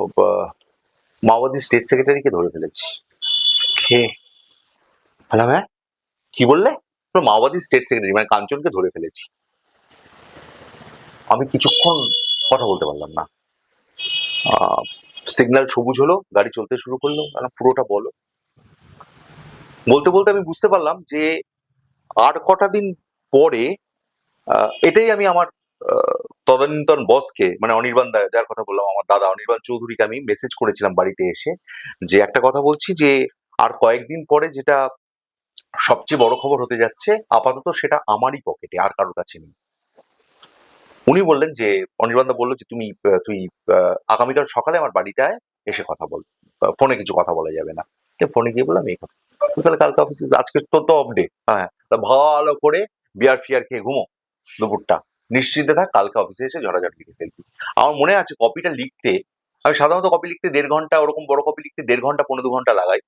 মাওবাদী স্টেট সেক্রেটারিকে ধরে ফেলেছি। কে? বললাম, হ্যাঁ, কি বললে? মাওবাদী স্টেট সেক্রেটারি মানে কাঞ্চনকে ধরে ফেলেছি। আমি কিছুক্ষণ কথা বলতে পারলাম না। সিগন্যাল সবুজ হলো, গাড়ি চলতে শুরু করলো। পুরোটা বলো। বলতে বলতে আমি বুঝতে পারলাম যে আর কটা দিন পরে, এটাই আমি আমার তদানীন্তন বসকে, মানে অনির্বাণ দা, যার কথা বললাম, আমার দাদা অনির্বাণ চৌধুরীকে আমি মেসেজ করেছিলাম বাড়িতে এসে, যে একটা কথা বলছি, যে আর কয়েকদিন পরে যেটা সবচেয়ে বড় খবর হতে যাচ্ছে, আপাতত সেটা আমারই পকেটে, আর কারোর কাছে নেই। উনি বললেন যে, অনির্বাণ দা বললো যে, তুই আগামীকাল সকালে আমার বাড়িতে আয়, এসে কথা বল, ফোনে কিছু কথা বলা যাবে না। ফোনে গিয়ে বললাম এই কথা। তাহলে কালকে অফিসে, আজকে তোর তো অফ ডে, হ্যাঁ, তা ভালো করে বিয়ার ফিয়ার খেয়ে ঘুমো দুপুরটা, নিশ্চিন্তে থাক, কালকে অফিসে এসে ঝড়াঝড় লিখে ফেলবি। আমার মনে আছে কপিটা লিখতে, আমি সাধারণত কপি লিখতে 1.5 ঘন্টা, ওরকম বড় কপি লিখতে 1.5 ঘন্টা 1.5 ঘন্টা লাগাই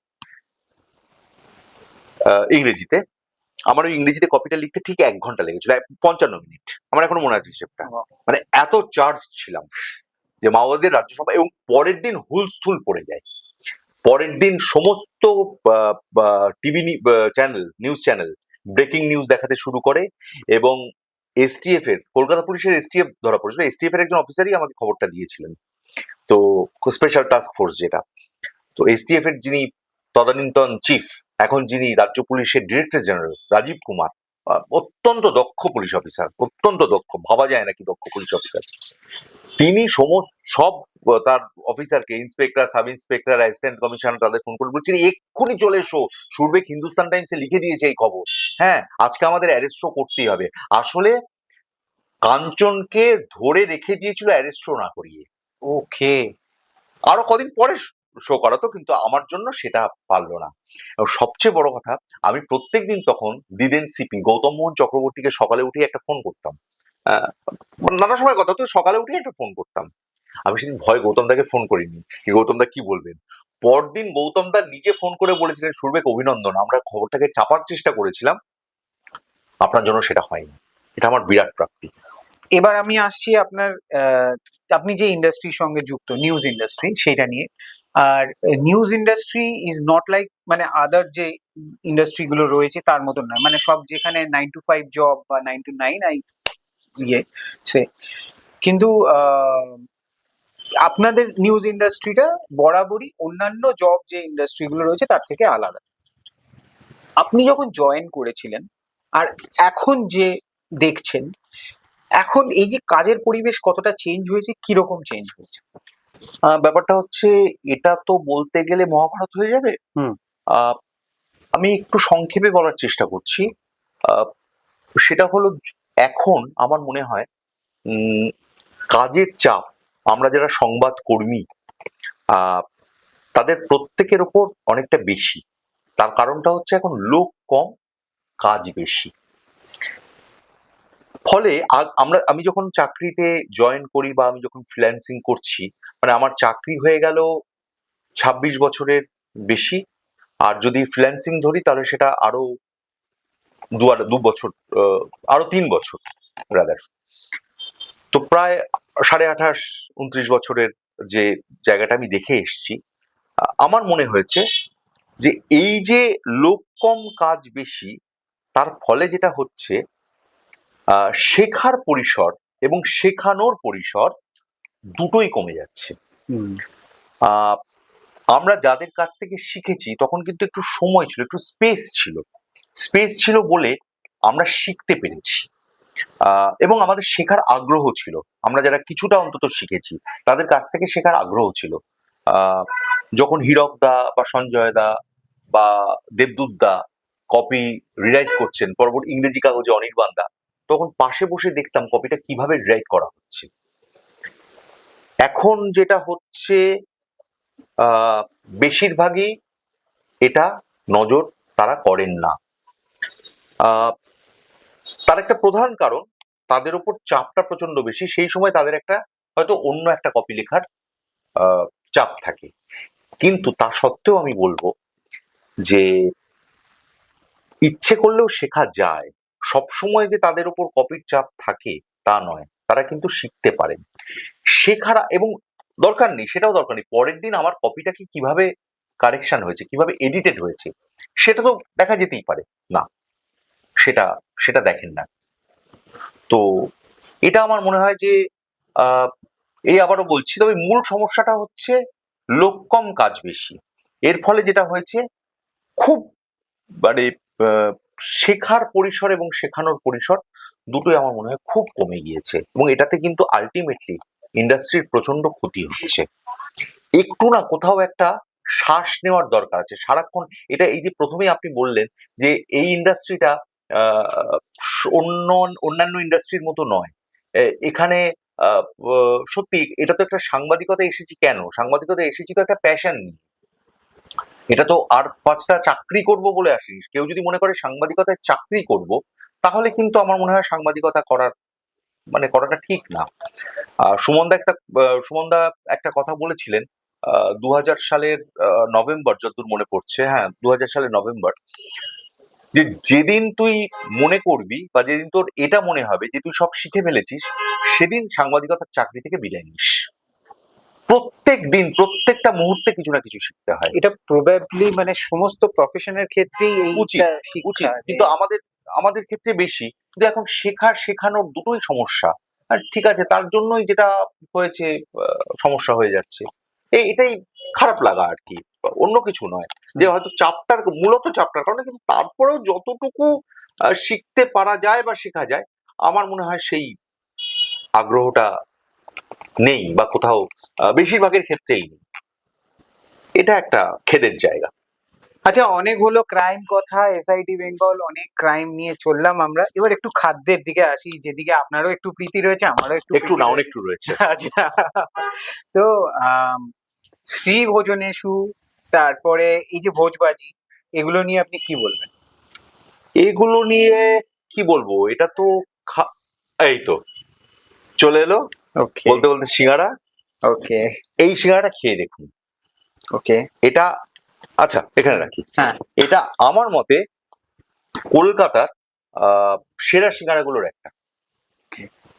ইংরেজিতে। আমার ওই ইংরেজিতে কপিটা লিখতে ঠিক 1 ঘন্টা লেগেছিল, 55 মিনিট। আমার এখনো মনে আছে হিসেবটা। মানে এত চার্জ ছিলাম যে মাওবাদীর রাজ্যসভা। এবং পরের দিন হুলস্থুল পড়ে যায়। পরের দিন সমস্ত TV channel, news channel breaking news দেখাতে শুরু করে। এবং এসটিএফ এর, কলকাতা পুলিশের এসটিএফ ধরা পড়েছিল, এসটিএফ এর একজন অফিসারই আমাকে খবরটা দিয়েছিলেন। তো স্পেশাল টাস্ক ফোর্স যেটা, তো এসটিএফ এর যিনি তদানীন্তন চিফ, এখন যিনি রাজ্য পুলিশের ডিরেক্টর জেনারেল, রাজীব কুমার, অত্যন্ত দক্ষ পুলিশ অফিসার, অত্যন্ত দক্ষ, ভাবা যায় না কি দক্ষ পুলিশ অফিসার। তিনি সমস্ত সব তার অফিসারকে, inspector, sub inspector, assistant commissioner, তাদের ফোন করে বলছেন এক্ষুনি চলে এসো। সুরবেক হিন্দুস্তান টাইমসে লিখে দিয়েছে এই খবর, হ্যাঁ আজকে আমাদের অ্যারেস্টও করতেই হবে। আসলে কাঞ্চনকে ধরে রেখে দিয়েছিল অ্যারেস্টও না করিয়ে, ওকে। আরো কদিন পরে শো করাতো, কিন্তু আমার জন্য সেটা পারলো না। এবং সবচেয়ে বড় কথা, আমি প্রত্যেকদিন তখন দিদেন সিপি গৌতম মোহন চক্রবর্তীকে সকালে উঠে একটা ফোন করতাম। আহ, নানা সময় কথা তো, সকালে উঠে একটা ফোন করতাম। আমি সেদিন ভয় গৌতম দাকে ফোন করিনি, কি গৌতম দা কি বলবেন। পরদিন গৌতম দা নিজে ফোন করে বলেছিলেন, সুরবেক অভিনন্দন, আমরা খবরটাকে চাপার চেষ্টা করেছিলাম, আপনার জন্য সেটা হয়নি। এটা আমার বিরাট প্রাপ্তি। এবার আমি আসছি আপনার আপনি যে ইন্ডাস্ট্রির সঙ্গে যুক্ত, নিউজ ইন্ডাস্ট্রি, সেটা নিয়ে। আর news industry is not like মানে আদার যে ইন্ডাস্ট্রি গুলো রয়েছে তার মতন নয়, মানে সব যেখানে 9 to 5 জব বা 9 to 9 ইয়ে সে, কিন্তু আপনাদের নিউজ ইন্ডাস্ট্রিটা বরাবরই অন্যান্য জব যে ইন্ডাস্ট্রি গুলো রয়েছে তার থেকে আলাদা। আপনি যখন জয়েন করেছিলেন আর এখন যে দেখছেন, এখন এই যে কাজের পরিবেশ কতটা চেঞ্জ হয়েছে, কিরকম চেঞ্জ হয়েছে? ব্যাপারটা হচ্ছে, এটা তো বলতে গেলে মহাভারত হয়ে যাবে। হুম। আহ, আমি একটু সংক্ষেপে বলার চেষ্টা করছি। আহ, সেটা হলো, এখন আমার মনে হয় কাজের চাপ, আমরা যারা সংবাদ কর্মী তাদের প্রত্যেকের ওপর অনেকটা বেশি। তার কারণটা হচ্ছে এখন লোক কম, কাজ বেশি। ফলে আমি যখন চাকরিতে জয়েন করি বা আমি যখন ফ্রিল্যান্সিং করছি, মানে আমার চাকরি হয়ে গেল 26 বছরের বেশি। আর যদি ফ্রিল্যান্সিং ধরি তাহলে সেটা আরো 2 বছর, আরো 3 বছর রাদার। তো প্রায় 28-29 বছরের যে জায়গাটা আমি দেখে এসছি, আমার মনে হয়েছে যে এই যে লোক কম কাজ বেশি, তার ফলে যেটা হচ্ছে শেখার পরিসর এবং শেখানোর পরিসর দুটোই কমে যাচ্ছে। আহ, আমরা যাদের কাছ থেকে শিখেছি তখন কিন্তু একটু সময় ছিল, একটু স্পেস ছিল বলে আমরা শিখতে পেরেছি, এবং আমাদের শেখার আগ্রহ ছিল। আমরা যারা কিছুটা অন্তত শিখেছি তাদের কাছ থেকে শেখার আগ্রহ ছিল। যখন হীরক দা বা সঞ্জয় দা বা দেবদূত দা কপি রিরাইট করছেন পরবর্তী ইংরেজি কাগজে অনির্বাণ দা, তখন পাশে বসে দেখতাম কপিটা কিভাবে রিরাইট করা হচ্ছে। এখন যেটা হচ্ছে, বেশিরভাগই এটা নজর তারা করেন না। তার একটা প্রধান কারণ, তাদের উপর চাপটা প্রচন্ড বেশি। সেই সময় তাদের একটা হয়তো অন্য একটা কপি লেখার চাপ থাকে। কিন্তু তা সত্ত্বেও আমি বলবো যে ইচ্ছে করলেও শেখা যায়। সবসময় যে তাদের উপর কপির চাপ থাকে তা নয়, তারা কিন্তু শিখতে পারেন। শেখার এবং দরকার নেই, সেটাও দরকার নেই পরের দিন আমার কপিটা কি কিভাবে কারেকশন হয়েছে, কিভাবে এডিটেড হয়েছে, সেটা তো দেখা যেতেই পারে না, সেটা সেটা দেখেন না। তো এটা আমার মনে হয় যে এই আবারও বলছি, তবে মূল সমস্যাটা হচ্ছে লোক কম কাজ বেশি। এর ফলে যেটা হয়েছে, খুব মানে শেখার পরিসর এবং শেখানোর পরিসর দুটোই আমার মনে হয় খুব কমে গিয়েছে, এবং এটাতে কিন্তু আলটিমেটলি ইন্ডাস্ট্রির প্রচন্ড ক্ষতি হচ্ছে। একটু না কোথাও একটা শ্বাস নেওয়ার দরকার আছে সারাক্ষণ। এটা এই যে প্রথমেই আপনি বললেন যে এই ইন্ডাস্ট্রিটা অন্যান্য ইন্ডাস্ট্রির মতো নয়। এখানে সত্যি এটা তো একটা সাংবাদিকতা এসেছি কেন, সাংবাদিকতা এসেছি তো একটা প্যাশন নিয়ে। এটা তো আর 5টা চাকরি করব বলে আসিনি। কেউ যদি মনে করে সাংবাদিকতায় চাকরি করব, তাহলে কিন্তু আমার মনে হয় সাংবাদিকতা করাটা ঠিক না। সুমনদা একটা কথা বলেছিলেন 2000 সালের নভেম্বর, যতদূর মনে পড়ছে, হ্যাঁ 2000 সালের নভেম্বর, যে যেদিন তুই মনে করবি বা যেদিন তোর এটা মনে হবে যে তুই সব শিখে ফেলেছিস, সেদিন সাংবাদিকতার চাকরি থেকে বিদায় নিস। প্রত্যেক দিন প্রত্যেকটা মুহূর্তে কিছু না কিছু শিখতে হয়। এটা প্রবাবলি মানে সমস্ত প্রফেশনের ক্ষেত্রেই এই উচিত, কিন্তু আমাদের ক্ষেত্রে বেশি। কিন্তু এখন শেখানোর দুটোই সমস্যা। আর ঠিক আছে, তার জন্যই যেটা হয়েছে, সমস্যা হয়ে যাচ্ছে। এটাই খারাপ লাগা আর কি, অন্য কিছু নয়। যে হয়তো মূলত চাপটার কারণে, কিন্তু তারপরেও যতটুকু শিখতে পারা যায় বা শেখা যায়, আমার মনে হয় সেই আগ্রহটা নেই, বা কোথাও বেশিরভাগের ক্ষেত্রেই নেই। এটা একটা খেদের জায়গা। আচ্ছা, অনেক হলো ক্রাইম কথা, এসআইটি বেঙ্গল, অনেক ক্রাইম নিয়ে চললাম আমরা। এবার একটু খাদ্যের দিকে আসি, যেদিকে আপনারও একটু প্রীতি রয়েছে, আমারও একটু একটু প্রীতি না, রয়েছে। অনেকটু রয়েছে। আচ্ছা, তো শ্রী ভোজনেশু, তারপরে এই যে ভোজবাজি, এগুলো নিয়ে আপনি কি বলবেন? এগুলো নিয়ে কি বলবো, এটা তো এই তো চলে এলো ওকে, বলতে বলতে সিঙ্গারা। ওকে, এই সিঙ্গারাটা খেয়ে দেখুন। ওকে। এটা, আচ্ছা এখানে রাখি। হ্যাঁ, এটা আমার মতে কলকাতার সেরা সিঙ্গারাগুলোর একটা।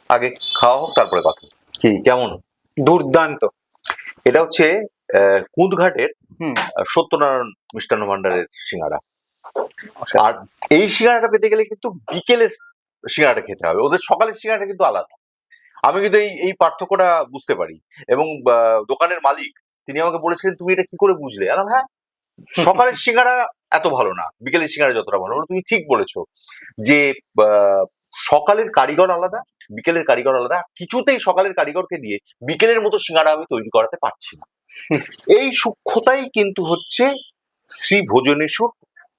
আগে খাওয়া হোক, তারপরে কথা। কি কেমন? দুর্দান্ত। এটা হচ্ছে কুঁদঘাটের হুম। সত্যনারায়ণ মিষ্টান্ন ভান্ডারের সিঙ্গারা। আর এই সিঙ্গারাটা পেতে গেলে কিন্তু বিকেলের সিঙ্গারাটা খেতে হবে, ওদের সকালের সিঙ্গারাটা কিন্তু আলাদা। আমি কিন্তু এই পার্থক্যটা বুঝতে পারি। এবং দোকানের মালিক তিনি আমাকে বলেছিলেন, তুমি এটা কি করে বুঝলে? আলাম, হ্যাঁ, সকালের সিঙ্গারা এত ভালো না, বিকেলের সিঙ্গারা যতটা ভালো। তুমি ঠিক বলেছো যে সকালের কারিগর আলাদা, বিকেলের কারিগর আলাদা। কিছুতেই সকালের কারিগরকে দিয়ে বিকেলের মতো সিঙ্গারা আমি তৈরি করাতে পারছি না। এই সূক্ষ্মতাই কিন্তু হচ্ছে শ্রী ভোজনেশ্বর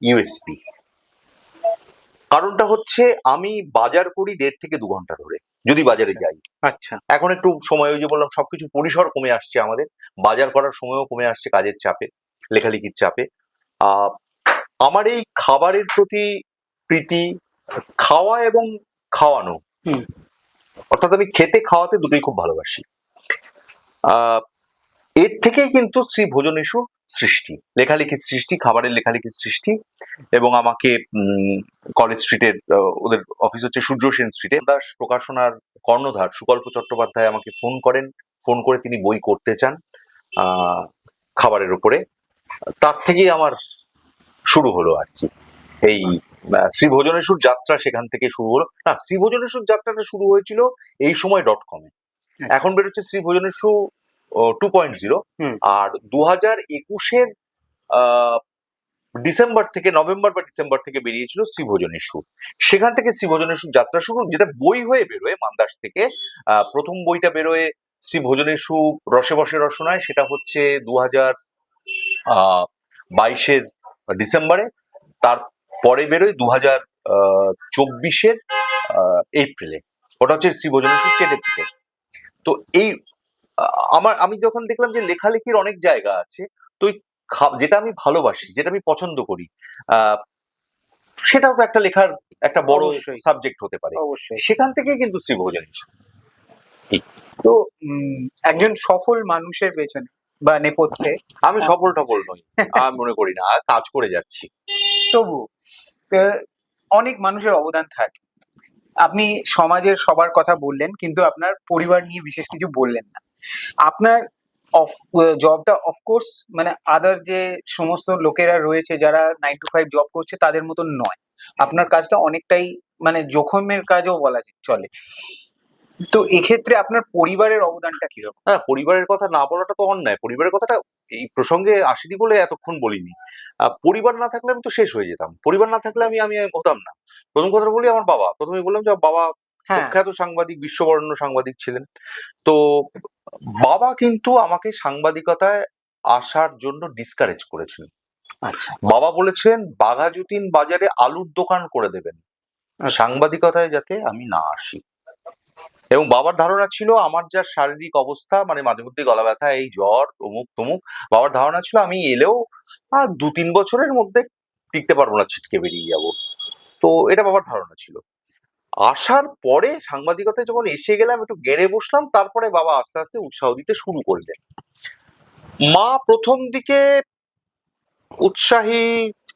ইউএসপি। কারণটা হচ্ছে আমি বাজার করি 1.5 থেকে 2 ঘন্টা ধরে, যদি বাজারে যাই। আচ্ছা, এখন একটু সময়, ওই যে বললাম, সবকিছু পরিসর কমে আসছে আমাদের, বাজার করার সময়ও কমে আসছে কাজের চাপে, লেখালেখির চাপে। আহ আমার এই খাবারের প্রতি প্রীতি, খাওয়া এবং খাওয়ানো, হুম, অর্থাৎ আমি খেতে খাওয়াতে দুটোই খুব ভালোবাসি। আহ এর থেকেই কিন্তু শ্রী ভোজনেশ্বর সৃষ্টি, লেখালেখির সৃষ্টি, খাবারের লেখালেখির সৃষ্টি। এবং আমাকে কলেজ স্ট্রিটের, ওদের অফিস হচ্ছে সূর্য সেন স্ট্রিটে, দাস প্রকাশনার কর্ণধার সুকল্প চট্টোপাধ্যায় আমাকে ফোন করেন। ফোন করে তিনি বই করতে চান খাবারের উপরে। তার থেকেই আমার শুরু হলো আর কি এই শ্রী ভোজনেশ্বর যাত্রা। সেখান থেকে শুরু হলো না, শ্রী ভোজনেশ্বর যাত্রাটা শুরু হয়েছিল এই সময় .com-এ। এখন বেরোচ্ছে শ্রী ভোজনেশ্বর 2.0। হুম, আর 2021-এর ডিসেম্বর থেকে, নভেম্বর বা ডিসেম্বর থেকে বেরিয়েছিল শ্রী ভোজনেশ্বর। সেখান থেকে শ্রী ভোজনেশ্বর যাত্রা শুরু, যেটা বই হয়ে বেরোয় মান্দাস থেকে। প্রথম বইটা বেরোয় শ্রী ভোজনেশ্বর রসে বসে রসনায়, সেটা হচ্ছে 2022-এর ডিসেম্বরে। তারপরে বেরোয় 2024-এর এপ্রিলে, ওটা হচ্ছে শ্রী ভোজনেশ্বর চেটেপুটে। তো এই আমি যখন দেখলাম যে লেখালেখির অনেক জায়গা আছে, তো যেটা আমি ভালোবাসি, যেটা আমি পছন্দ করি, সেটাও তো একটা লেখার একটা বড় অবশ্যই, সাবজেক্ট হতে পারে। অবশ্যই। সেখান থেকে কিন্তু শ্রী ভোজনেশ্বর। তো একজন সফল মানুষের পেছনে বা নেপথ্যে আমি সফল টফল নই, আমি মনে করি না, কাজ করে যাচ্ছি। তবু অনেক মানুষের অবদান থাকে। আপনি সমাজের সবার কথা বললেন, কিন্তু আপনার পরিবার নিয়ে বিশেষ কিছু বললেন না। আপনার জবটা অফকোর্স মানে আদার যে সমস্ত লোকেরা রয়েছে যারা 9 to 5 জব করছে তাদের মতন নয়। আপনার কাজটা অনেকটাই মানে জোখমের কাজও বলা চলে। তো এক্ষেত্রে আপনার পরিবারের অবদানটা কিরকম? হ্যাঁ, পরিবারের কথা না বলাটা তো অন্যায়। পরিবারের কথাটা এই প্রসঙ্গে আসেনি বলে এতক্ষণ বলিনি। পরিবার না থাকলে আমি তো শেষ হয়ে যেতাম। পরিবার না থাকলে আমি আমি হতাম না। প্রথম কথা বলি, আমার বাবা। প্রথমেই বললাম যে বাবা হ্যাঁ, প্রখ্যাত সাংবাদিক, বিশ্ববরেণ্য সাংবাদিক ছিলেন। তো বাবা কিন্তু আমাকে সাংবাদিকতায় আসার জন্য ডিসকারেজ করেছেন। আচ্ছা, বাবা বলেছিলেন বাঘাযতীন বাজারে আলুর দোকান করে দেবেন, আচ্ছা, সাংবাদিকতায় যাতে আমি না আসি। এবং বাবার ধারণা ছিল আমার যা শারীরিক অবস্থা, মানে মাঝে মধ্যে গলা ব্যথা, এই জ্বর, অমুক তমুক, বাবার ধারণা ছিল আমি এলেও 2-3 বছরের মধ্যে টিকতে পারবো না, ছিটকে বেরিয়ে যাব। তো এটা বাবার ধারণা ছিল। আসার পরে সাংবাদিকতায় যখন এসে গেলাম, একটু গেড়ে বসলাম, তারপরে বাবা আস্তে আস্তে উৎসাহ দিতে শুরু করলেন। মা প্রথম দিকে উৎসাহী,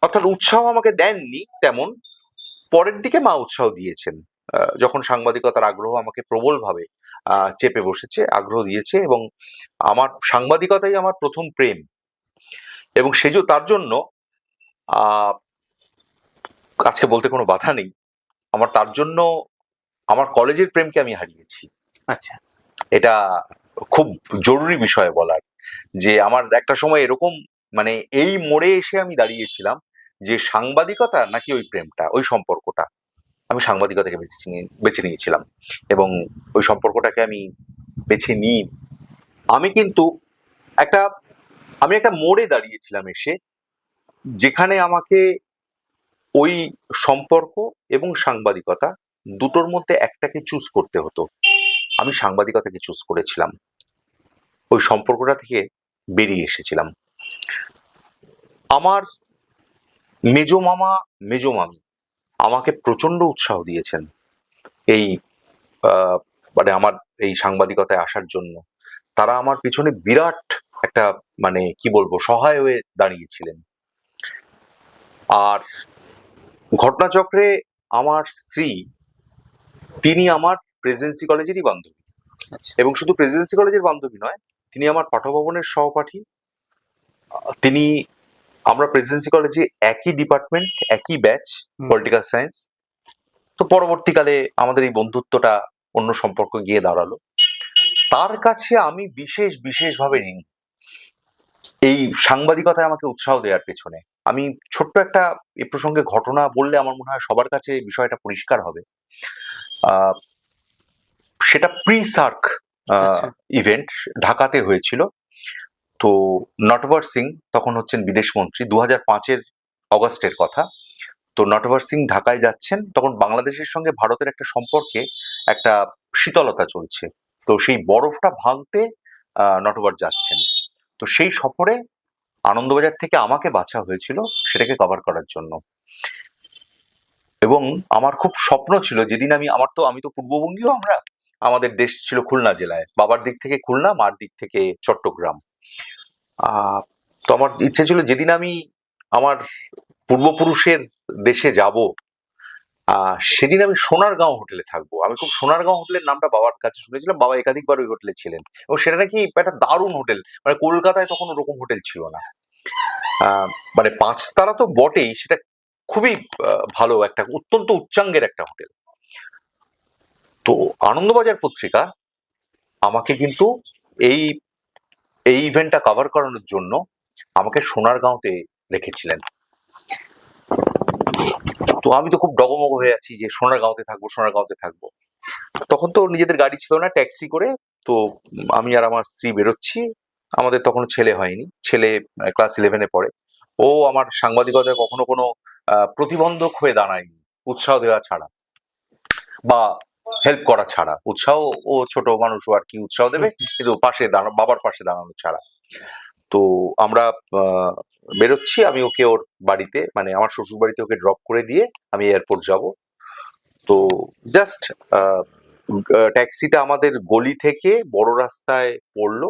অর্থাৎ উৎসাহ আমাকে দেননি তেমন। পরের দিকে মা উৎসাহ দিয়েছেন, যখন সাংবাদিকতার আগ্রহ আমাকে প্রবলভাবে চেপে বসেছে, আগ্রহ দিয়েছে। এবং আমার সাংবাদিকতাই আমার প্রথম প্রেম। এবং তার জন্য আহ আজকে বলতে কোনো বাধা নেই, আমার তার জন্য আমার কলেজের প্রেমকে আমি হারিয়েছি। আচ্ছা, এটা খুব জরুরি বিষয় বলার, যে আমার একটা সময় এরকম, মানে এই মোড়ে এসে আমি দাঁড়িয়েছিলাম যে সাংবাদিকতা নাকি ওই প্রেমটা, ওই সম্পর্কটা। আমি সাংবাদিকতাকে বেছে নিয়েছিলাম এবং ওই সম্পর্কটাকে আমি বেছে নিই। আমি কিন্তু একটা আমি একটা মোড়ে দাঁড়িয়েছিলাম এসে, যেখানে আমাকে ওই সম্পর্ক এবং সাংবাদিকতা দুটোর মধ্যে একটাকে চুজ করতে হতো। আমি সাংবাদিকতাকে চুজ করেছিলাম, ওই সম্পর্কটা থেকে বেরিয়ে এসেছিলাম। আমার মেজো মামা, মেজো মামি আমাকে প্রচন্ড উৎসাহ দিয়েছেন এই মানে আমার এই সাংবাদিকতায় আসার জন্য। তারা আমার পিছনে বিরাট একটা মানে কি বলবো সহায় হয়ে দাঁড়িয়েছিলেন। আর ঘটনাচক্রে আমার স্ত্রী, তিনি আমার প্রেসিডেন্সি কলেজেরই বান্ধবী, এবং শুধু প্রেসিডেন্সি কলেজের বান্ধবী নয়, তিনি আমার পাঠভবনের সহপাঠী। তিনি আমরা প্রেসিডেন্সি কলেজে একই ডিপার্টমেন্ট, একই ব্যাচ, পলিটিক্যাল সায়েন্স। তো পরবর্তীকালে আমাদের এই বন্ধুত্বটা অন্য সম্পর্ক গিয়ে দাঁড়ালো। তার কাছে আমি বিশেষভাবে ঋণী এই সাংবাদিকতায় আমাকে উৎসাহ দেওয়ার পেছনে। আমি ছোট্ট একটা এ প্রসঙ্গে ঘটনা বললে আমার মনে হয় সবার কাছে বিষয়টা পরিষ্কার হবে। সেটা প্রি সার্ক ইভেন্ট ঢাকাতে হয়েছিল। তো নটবর সিং তখন হচ্ছেন বিদেশ মন্ত্রী, 2005-এর অগস্টের কথা। তো নটবর সিং ঢাকায় যাচ্ছেন, তখন বাংলাদেশের সঙ্গে ভারতের একটা সম্পর্কে একটা শীতলতা চলছে। তো সেই বরফটা ভাঙতে নটবর যাচ্ছেন। তো সেই সফরে আনন্দবাজার থেকে আমাকে বাছা হয়েছিল সেটাকে কভার করার জন্য। এবং আমার খুব স্বপ্ন ছিল যেদিন আমি তো পূর্ববঙ্গীয়, আমাদের দেশ ছিল খুলনা জেলায়, বাবার দিক থেকে খুলনা, মার দিক থেকে চট্টগ্রাম। তো আমার ইচ্ছে ছিল যেদিন আমি আমার পূর্বপুরুষের দেশে যাব, সেদিন আমি সোনারগাঁও হোটেলে থাকবো। আমি খুব সোনারগাঁও হোটেলের নামটা বাবার কাছে শুনেছিলাম, বাবা একাধিকবার ওই হোটেলে ছিলেন, এবং সেটা নাকি একটা দারুণ হোটেল, মানে কলকাতায় তখন ওরকম হোটেল ছিল না। মানে 5 তারা তো বটেই, সেটা খুবই ভালো একটা অত্যন্ত উচ্চাঙ্গের একটা হোটেল। তো আনন্দবাজার পত্রিকা আমাকে কিন্তু এই ইভেন্টটা কভার করানোর জন্য আমাকে সোনারগাঁওতে রেখেছিলেন। তো আমি তো খুব ডগমগ হয়ে আছি যে সোনারগাঁওতে থাকবো। তখন তো নিজেদের গাড়ি ছিল না, ট্যাক্সি করে তো আমি আর আমার স্ত্রী বেরোচ্ছি। আমাদের তখন ছেলে হয়নি, ছেলে ক্লাস 11-এ পড়ে। ও আমার সাংবাদিকতায় কখনো কোনো প্রতিবন্ধক হয়ে দাঁড়ায়নি, উৎসাহ দেওয়া ছাড়া বা হেল্প করা ছাড়া। উৎসাহ, ও ছোট মানুষ, ও আর কি উৎসাহ দেবে, কিন্তু বাবার পাশে দাঁড়ানো ছাড়া। তো আমরা বেরোচ্ছি, আমি ওকে ওর বাড়িতে, মানে আমার শ্বশুর বাড়িতে ওকে ড্রপ করে দিয়ে আমি এয়ারপোর্ট যাব। তো জাস্ট ট্যাক্সিটা আমাদের গলি থেকে বড় রাস্তায় পড়লো।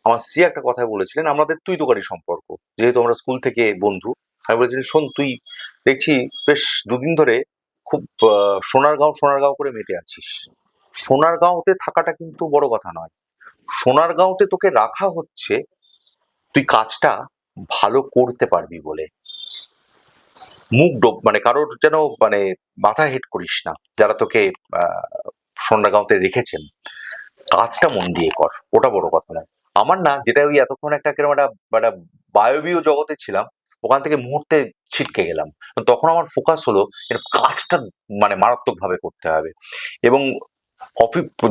আমার স্ত্রী একটা কথা বলেছিলেন, আমাদের তুই তোকারি সম্পর্ক, যেহেতু আমরা স্কুল থেকে বন্ধু। আমি বলেছিলাম, শোন, তুই দেখছি বেশ দুদিন ধরে খুব সোনারগাঁও করে মেতে আছিস। সোনারগাঁওতে থাকাটা কিন্তু বড় কথা নয়, সোনারগাঁওতে তোকে রাখা হচ্ছে তুই কাজটা ভালো করতে পারবি বলে। মানে কারোর যেন মানে মাথা হেট করিস না, যারা তোকে সোনারগাঁওতে রেখেছেন। কাজটা মন দিয়ে কর, ওটা বড় কথা নয়। আমার না, যেটা ওই এতক্ষণ একটা কিরকম একটা বায়বীয় জগতে ছিলাম, ওখান থেকে মুহূর্তে ছিটকে গেলাম। তখন আমার ফোকাস হলো এর কাজটা মানে মারাত্মক ভাবে করতে হবে। এবং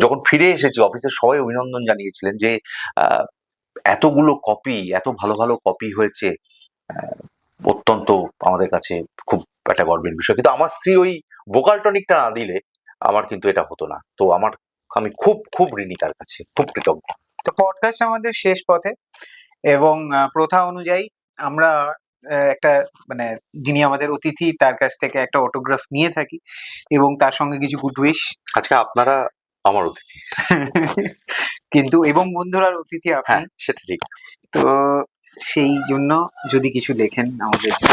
যখন ফিরে এসেছি, অফিসের সবাই অভিনন্দন জানিয়েছিলেন যে এতগুলো কপি, এত ভালো ভালো কপি হয়েছে, অত্যন্ত আমাদের কাছে খুব একটা গর্বের বিষয়। কিন্তু আমার স্ত্রী ওই ভোকাল টনিকটা না দিলে আমার কিন্তু এটা হতো না। তো আমি খুব ঋণী তার কাছে, খুব কৃতজ্ঞ। তো পডকাস্ট আমাদের শেষ পথে, এবং প্রথা অনুযায়ী আমরা একটা মানে যিনি আমাদের অতিথি তার কাছ থেকে একটা অটোগ্রাফ নিয়ে থাকি, এবং তার সঙ্গে কিছু গুড উইশ। আজকে আপনারা আমার অতিথি কিন্তু এবং বন্ধুরার অতিথি আপনি, সেটা ঠিক। তো সেই জন্য যদি কিছু লেখেন আমাদের জন্য।